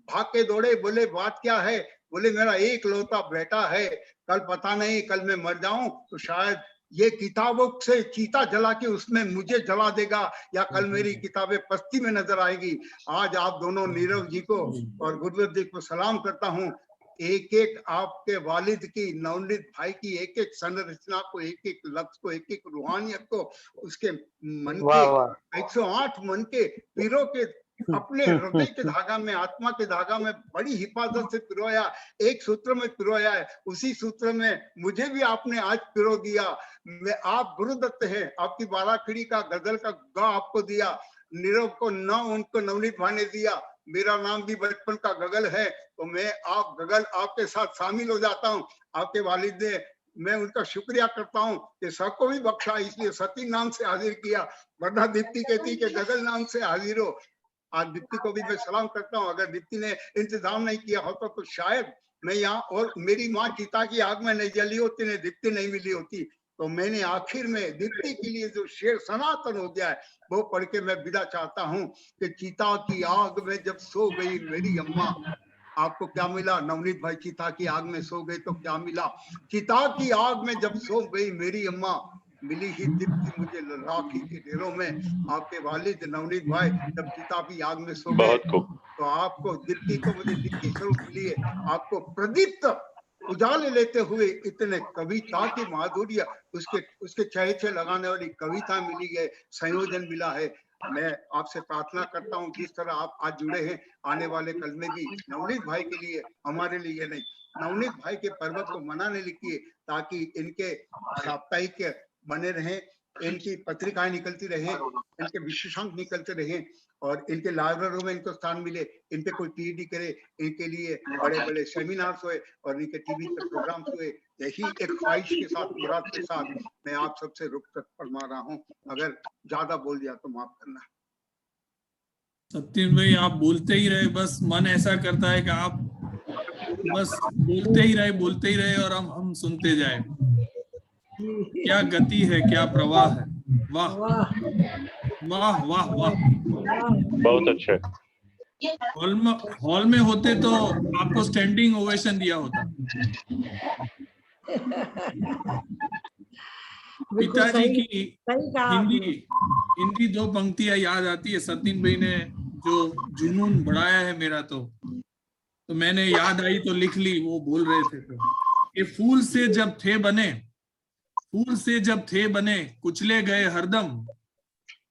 भाग के दौड़े, बोले बात क्या है. बोले मेरा एक लौता बेटा है, कल पता नहीं कल मैं मर जाऊं तो शायद ये किताबों से चीता जला के उसमें मुझे जला देगा या कल मेरी किताबें पस्ती में नजर आएगी। आज आप दोनों नीरव जी को और गुरुदेव जी को सलाम करता हूँ। एक एक आपके वालिद की, नवनीत भाई की एक एक संरचना को, एक एक लफ्ज को, एक एक रूहानियत को, उसके मन के 108 मन के पीरों के अपने हृदय के धागा में, आत्मा के धागा में बड़ी हिफाजत से पिरोया, एक सूत्र में पिरोया है। उसी सूत्र में मुझे भी आपने आज पिरो दिया। मैं, आप गुरुदत्त हैं, आपकी बाराखड़ी का गजल का गा आपको दिया, नीरव को न उनको नवनीत भाई ने दिया। मेरा नाम भी बचपन का गगल है, तो मैं आप गगल आपके साथ शामिल हो जाता हूँ। आपके वालिद ने, मैं उनका शुक्रिया करता हूँ कि सबको भी बख्शा, इसलिए सती नाम से हाजिर किया, वरना दीप्ति कहती कि गगल नाम से हाजिर हो। आज दीप्ति को भी मैं सलाम करता हूँ। अगर दीप्ति ने इंतजाम नहीं किया होता तो शायद मैं यहाँ, और मेरी माँ चिता की आग में नहीं जली होती, ने दीप्ति नहीं मिली होती। तो मैंने आखिर में दीप्ति के लिए जो शेर सनातन हो गया है वो पढ़ के मैं विदा चाहता हूँ कि चिता की आग में जब सो गई मेरी अम्मा, आपको क्या मिला नवनीत भाई? चिता की आग में सो गए तो क्या मिला? चिता की आग में जब सो गई मेरी अम्मा, मिली ही दीप्ति मुझे राखी के ढेरों में। आपके वालिद नवनीत भाई जब चिता की आग में सो गए तो आपको दीप्ति को, मुझे दीप्ति स्वरूप मिली है। आपको प्रदीप्त उजाले लेते हुए इतने कविता की माधुर्य, उसके चहेचे लगाने वाली कविता मिली है, संयोजन मिला है। मैं आपसे प्रार्थना करता हूँ जिस तरह आप आज जुड़े हैं, आने वाले कल में भी नवनीत भाई के लिए, हमारे लिए नहीं, नवनीत भाई के पर्व को मनाने लिखिए, ताकि इनके साप्ताहिक बने रहें, इनकी पत्रिकाएं निकलती रहे, इनके विशेषांक निकलते रहे और इनके लाइब्रेरियों में इनको स्थान मिले। इन पे कोई पीएचडी करे, इनके लिए बड़े बड़े सेमिनार्स हुए और इनके टीवी पर प्रोग्राम्स हुए। यही एक ख्वाहिश के साथ, मुराद के साथ मैं आप सबसे रुखसत फरमा रहा हूँ। अगर ज्यादा बोल दिया तो माफ करना। सत्येंद्र भाई, आप बोलते ही रहे, बस मन ऐसा करता है कि आप बस बोलते ही रहे और हम सुनते जाए। क्या गति है, क्या प्रवाह है, वाह वाह वाह वाह, बहुत अच्छा। हॉल में होते तो आपको स्टैंडिंग ओवेशन दिया होता। पिताजी की हिंदी 2 पंक्तियां याद आती है। सतीन भाई ने जो जुनून बढ़ाया है मेरा, तो मैंने याद आई तो लिख ली। वो बोल रहे थे तो कि फूल से जब थे बने कुचले गए हरदम,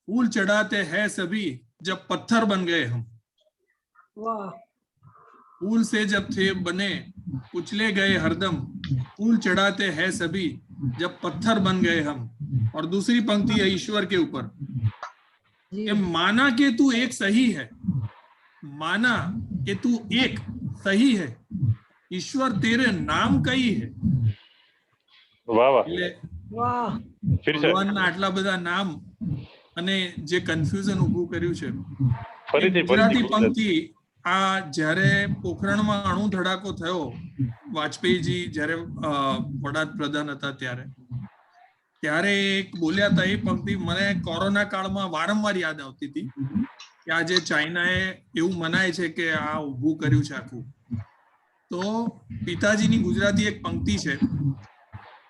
फूल चढ़ाते हैं सभी जब पत्थर बन गए हम। फूल से जब थे बने कुचले गए हरदम, फूल चढ़ाते हैं सभी जब पत्थर बन गए हम। और दूसरी पंक्ति है ईश्वर के ऊपर, माना कि तू एक सही है, माना कि तू एक सही है, ईश्वर तेरे नाम कई है। વાહ વાહ, ભગવાનના આટલા બધા નામ અને જે કન્ફ્યુઝન ઊભું કર્યું છે। ફરીથી ગુજરાતી પંક્તિ આ જ્યારે પોખરણમાં અણુ ધડાકો થયો, વાજપેયીજી જ્યારે વડાપ્રધાન હતા ત્યારે એક બોલ્યા હતા, એ પંક્તિ મને કોરોના કાળમાં વારંવાર યાદ આવતી હતી કે આજે ચાઇનાએ એવું મનાય છે કે આ ઊભું કર્યું છે આખું। તો પિતાજીની ગુજરાતી એક પંક્તિ છે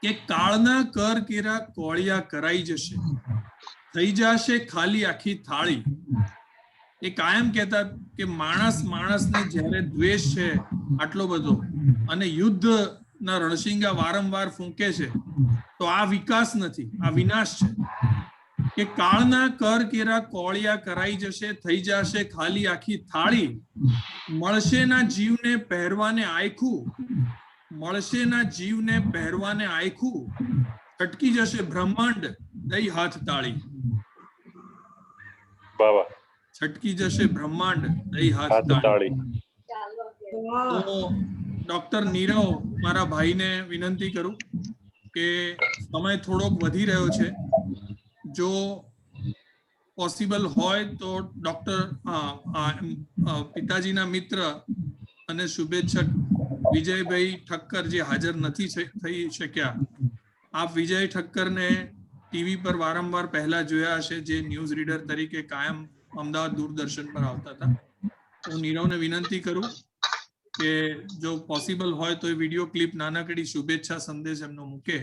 કે કાળના કર કેરા કોળિયા કરાઈ જશે, થઈ જશે ખાલી આખી થાળી। એ કાયમ કહેતા કે માણસને જ્યારે દ્વેષ છે આટલો બધો અને યુદ્ધના રણશીંગા વારંવાર ફૂંકે છે, તો આ વિકાસ નથી, આ વિનાશ છે। કે કાળના કર કેરા કોળિયા કરાઈ જશે, થઈ જશે ખાલી આખી થાળી, મળશે ના જીવને પહેરવાને આયખું, મળશે ના જીવને પહેરવાને આયખું, છટકી જશે બ્રહ્માંડ દઈ હાથ તાળી। બાબા, છટકી જશે બ્રહ્માંડ દઈ હાથ તાળી। તો ડોક્ટર નીરવ, મારા ભાઈને વિનંતી કરું કે સમય થોડોક વધી રહ્યો છે, જો પોસિબલ હોય તો ડોક્ટર પિતાજીના મિત્ર અને શુભેચ્છક વિજયભાઈ ઠક્કર જે હાજર નથી થઈ શક્યા, આપ વિજય ઠક્કરને ટીવી પર વારંવાર પહેલા જોયા હશે, જે ન્યૂઝ રીડર તરીકે કાયમ અમદાવાદ દૂરદર્શન પર આવતા હતા। હું નીરવને વિનંતી કરું કે જો પોસિબલ હોય તો એ વિડીયો ક્લિપ નાનકડી શુભેચ્છા સંદેશ એમનો મૂકે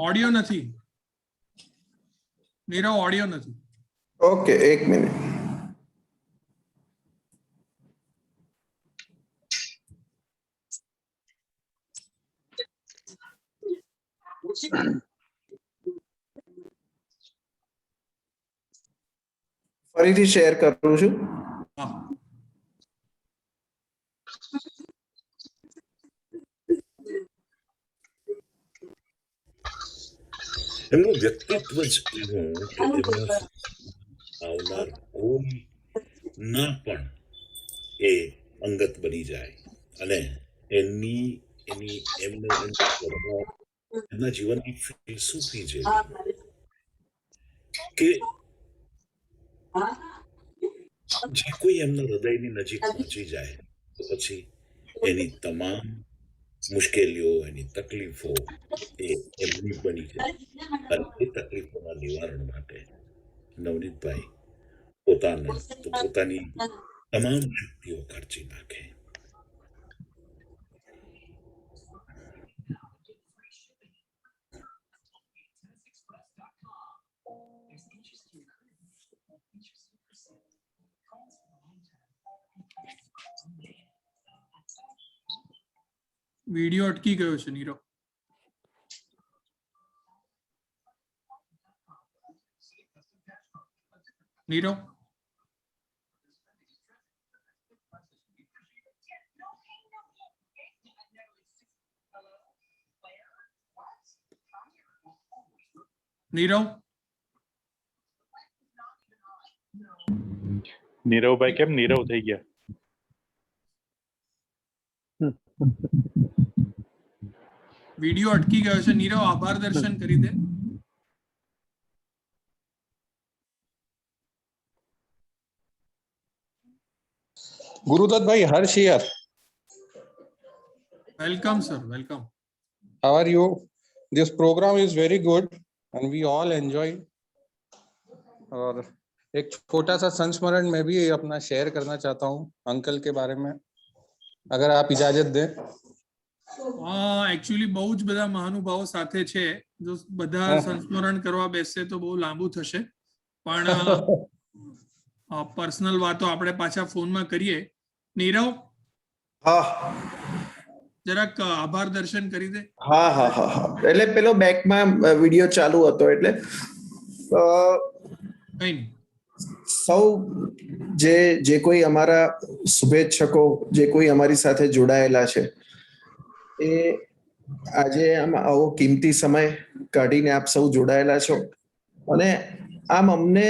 ઓડિયો નથી. નીરવ ઓડિયો નથી. ઓકે, એક મિનિટ. ફરીથી શેર કરું છું. હા. એમનું વ્યક્તિત્વ જ એવું કે એમના આવનાર કોઈ ના પણ એ અંગત બની જાય અને એમના જીવનની ફિલસૂફી જેવી કે જે કોઈ એમના હૃદયની નજીક પહોંચી જાય તો પછી એની તમામ મુશ્કેલીઓ, એની તકલીફો એ એમની બની જાય અને એ તકલીફોના નિવારણ માટે નવનીતભાઈ પોતાની તમામ શક્તિઓ ખર્ચી નાખે. વિડિયો અટકી ગયો છે નીરવ. નીરવ નીરવ નીરવભાઈ કેમ નીરવ થઈ ગયા? વિડિયો અટકી ગયો છે. નીરવ આભાર દર્શન કરી દે. Gurudat bhai, Harsh here. Welcome sir, welcome. How are you? This program is very good and we all enjoy. और एक छोटा सा संस्मरण मैं भी अपना शेयर करना चाहता हूँ अंकल के बारे में, अगर आप इजाजत दें. एक्चुअली બહુ જ બધા મહાનુભાવો સાથે છે. જો બધા સંસ્મરણ કરવા બેસે તો બહુ લાંબુ થશે, પણ પર્સનલ વાતો આપણે પાછા ફોનમાં કરીએ. નીરવ, હા, જરાક આભાર દર્શન કરી દે. હા હા હા હા એટલે પેલો બેકમાં વિડિયો ચાલુ હતો એટલે કઈ નહીં. સૌ જે કોઈ અમારા શુભેચ્છકો, જે કોઈ અમારી સાથે જોડાયેલા છે, એ આજે આવો કિંમતી સમય કાઢીને આપ સૌ જોડાયેલા છો અને આમ અમને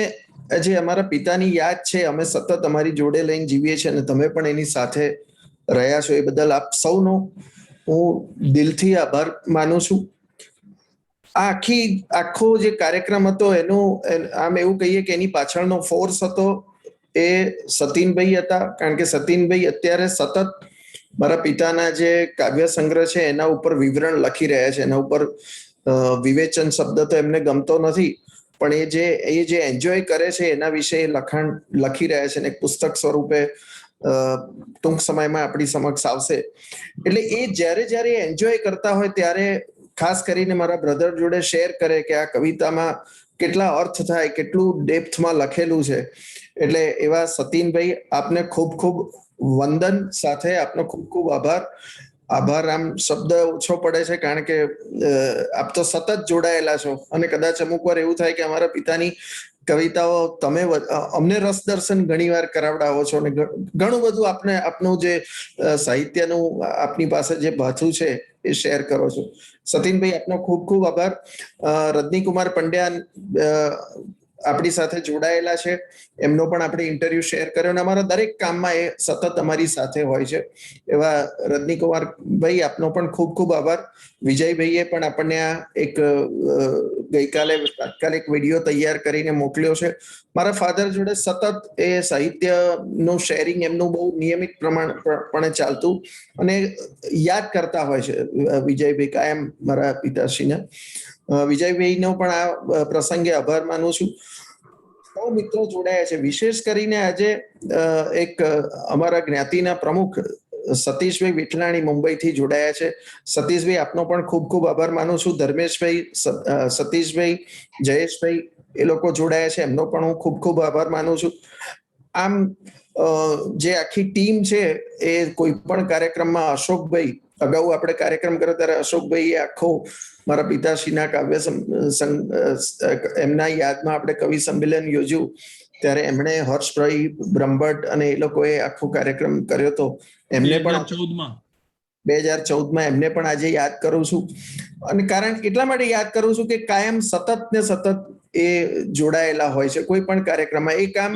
જે અમારા પિતાની યાદ છે અમે સતત અમારી જોડે લઈને જીવીએ છીએ અને તમે પણ એની સાથે રહ્યા છો, એ બદલ આપ સૌનો હું દિલથી આભાર માનું છું. આખો જે કાર્યક્રમ હતો એનું આમ એવું કહીએ કે એની પાછળનો ફોર્સ હતો એ સતીનભાઈ હતા, કારણ કે સતીનભાઈ અત્યારે સતત મારા પિતાના જે કાવ્ય સંગ્રહ છે એના ઉપર વિવરણ લખી રહ્યા છે. એના ઉપર વિવેચન શબ્દ તો એમને ગમતો નથી, પણ એ જે એન્જોય કરે છે એના વિશે લખાણ લખી રહ્યા છે અને એક પુસ્તક સ્વરૂપે ટૂંક સમયમાં આપણી સમક્ષ આવશે. એટલે એ જ્યારે એન્જોય કરતા હોય ત્યારે ખાસ કરીને મારા બ્રધર જોડે શેર કરે કે આ કવિતામાં કેટલા અર્થ થાય, કેટલું ડેપ્થમાં લખેલું છે. એટલે એવા સતીનભાઈ, આપને ખૂબ ખૂબ વંદન, સાથે આપનો ખૂબ ખૂબ આભાર. આમ શબ્દ ઓછો પડે છે કારણ કે આપ તો સતત જોડાયેલા છો અને કદાચ અમુક વાર એવું થાય કે અમારા પિતાની કવિતાઓ તમે અમને રસ દર્શન ઘણી વાર કરાવડાવો છો અને ઘણું બધું આપનું જે સાહિત્યનું આપની પાસે જે ભાથું છે એ શેર કરો છો. સતીનભાઈ, આપનો ખૂબ ખૂબ આભાર. રજનીકુમાર પંડ્યા આપણી સાથે જોડાયેલા છે, એમનો પણ આપણે ઇન્ટરવ્યુ શેર કર્યો અને અમારા દરેક કામમાં એ સતત અમારી સાથે હોય છે. એવા રજનીકુમાર ભાઈ, આપનો પણ ખૂબ ખૂબ આભાર. વિજયભાઈએ પણ આપણને આ એક ગઈકાલે તાત્કાલિક વિડીયો તૈયાર કરીને મોકલ્યો છે. મારા ફાધર જોડે સતત એ સાહિત્યનું શેરિંગ એમનું બહુ નિયમિત પ્રમાણપણે ચાલતું અને યાદ કરતા હોય છે વિજયભાઈ કાયમ મારા પિતાશ્રીને. વિજયભાઈનો પણ આ પ્રસંગે આભાર માનું છું. સૌ મિત્રો જોડાયા છે. વિશેષ કરીને આજે એક અમારા જ્ઞાતિના પ્રમુખ સતીશભાઈ વિઠલાણી મુંબઈથી જોડાયા છે. સતીશભાઈ આપનો પણ ખૂબ ખૂબ આભાર માનું છું. ધર્મેશભાઈ, સતીશભાઈ, જયેશભાઈ એ લોકો જોડાયા છે, એમનો પણ હું ખૂબ ખૂબ આભાર માનું છું. આમ જે આખી ટીમ છે એ કોઈ પણ કાર્યક્રમમાં અશોકભાઈ, અગાઉ આપણે કાર્યક્રમ કર્યો ત્યારે અશોકભાઈ આખો મારા પિતાશ્રીના કાવ્ય એમના યાદમાં આપણે કવિ સંમેલન યોજ્યું ત્યારે એમણે હર્ષભાઈ બ્રહ્મભટ્ટ અને એ લોકોએ આખો કાર્યક્રમ કર્યો હતો. એમને પણ 2014માં એમને પણ આજે યાદ કરું છું. અને કારણ એટલા માટે યાદ કરું છું કે કાયમ સતત ને સતત એ જોડાયેલા હોય છે કોઈ પણ કાર્યક્રમમાં. એ કામ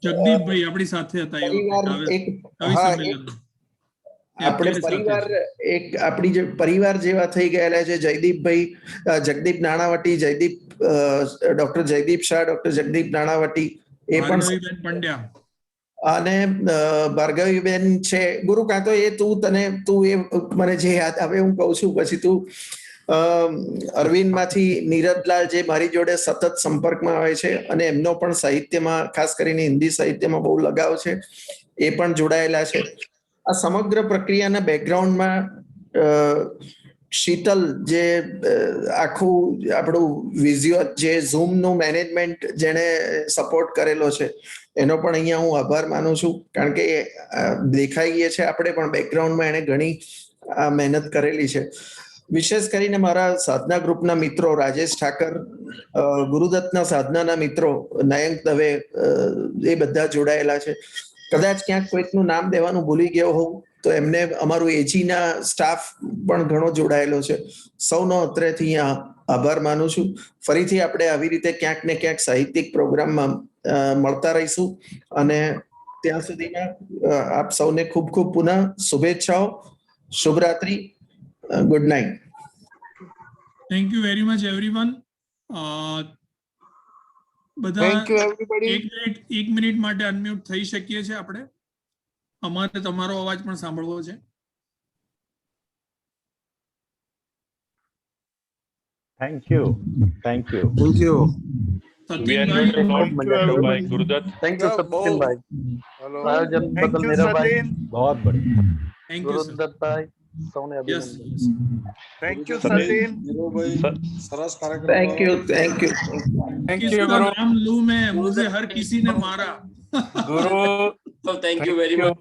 જગદીપભાઈ આપણી સાથે હતા. આપણે પરિવાર એક આપણી જે પરિવાર જેવા થઈ ગયેલા છે. જયદીપભાઈ, જગદીપ નાણાવટી, જયદીપ ડોક્ટર જયદીપ શાહ, ડોક્ટર જગદીપ નાણાવટી એ પણ પંડ્યા અને ભાર્ગવીબેન છે. ગુરુ કાં તો એ તું એ મને જે યાદ આવે હું કહું છું, પછી તું અરવિંદમાંથી નીરજલાલ જે મારી જોડે સતત સંપર્કમાં આવે છે અને એમનો પણ સાહિત્યમાં, ખાસ કરીને હિન્દી સાહિત્યમાં બહુ લગાવ છે, એ પણ જોડાયેલા છે. આ સમગ્ર પ્રક્રિયાના બેકગ્રાઉન્ડમાં શીતલ જે આખું આપણું વિઝ્યુઅલ જે ઝૂમનું મેનેજમેન્ટ જેણે સપોર્ટ કરેલો છે એનો પણ અહીંયા હું આભાર માનું છું. કારણ કે દેખાઈએ છે આપણે પણ બેકગ્રાઉન્ડમાં એણે ઘણી મહેનત કરેલી છે. વિશેષ કરીને મારા સાધના ગ્રુપના મિત્રો રાજેશ ઠાકર, ગુરુદત્તના સાધનાના મિત્રો નયંક દવે, એ બધા જોડાયેલા છે. કદાચ ક્યાંક કોઈકનું નામ દેવાનું ભૂલી ગયો હોઉં તો એમને અમારું એજીના સ્ટાફ પણ ઘણો જોડાયેલો છે. સૌનો અત્રેથી અહીંયા આભાર માનું છું. ફરીથી આપણે આવી રીતે ક્યાંક ને ક્યાંક સાહિત્યિક પ્રોગ્રામમાં મળતા રહીશું અને ત્યાં સુધીમાં આપ સૌને ખૂબ ખૂબ પુનઃ શુભેચ્છાઓ. શુભરાત્રી. Good night. Thank you very much everyone. બધા એક મિનિટ માટે અનમ્યુટ થઈ શકીએ છીએ આપણે. અમારે તમારો અવાજ પણ સાંભળવો છે. Thank you. નીરવભાઈ, ગુરુદત્ત. थैंक यू सचिन भाई, आयोजन बदल नीरव भाई, बहुत बढ़िया. થેન્ક યુ गुरुदत्त भाई, सौने अभिनंदन. Thank you Sachin. સરસ કાર્યક્રમ. थैंक यू गुरु. नाम लूं मैं, मुझे हर किसी ने मारा. गुरु, थैंक यू वेरी मच.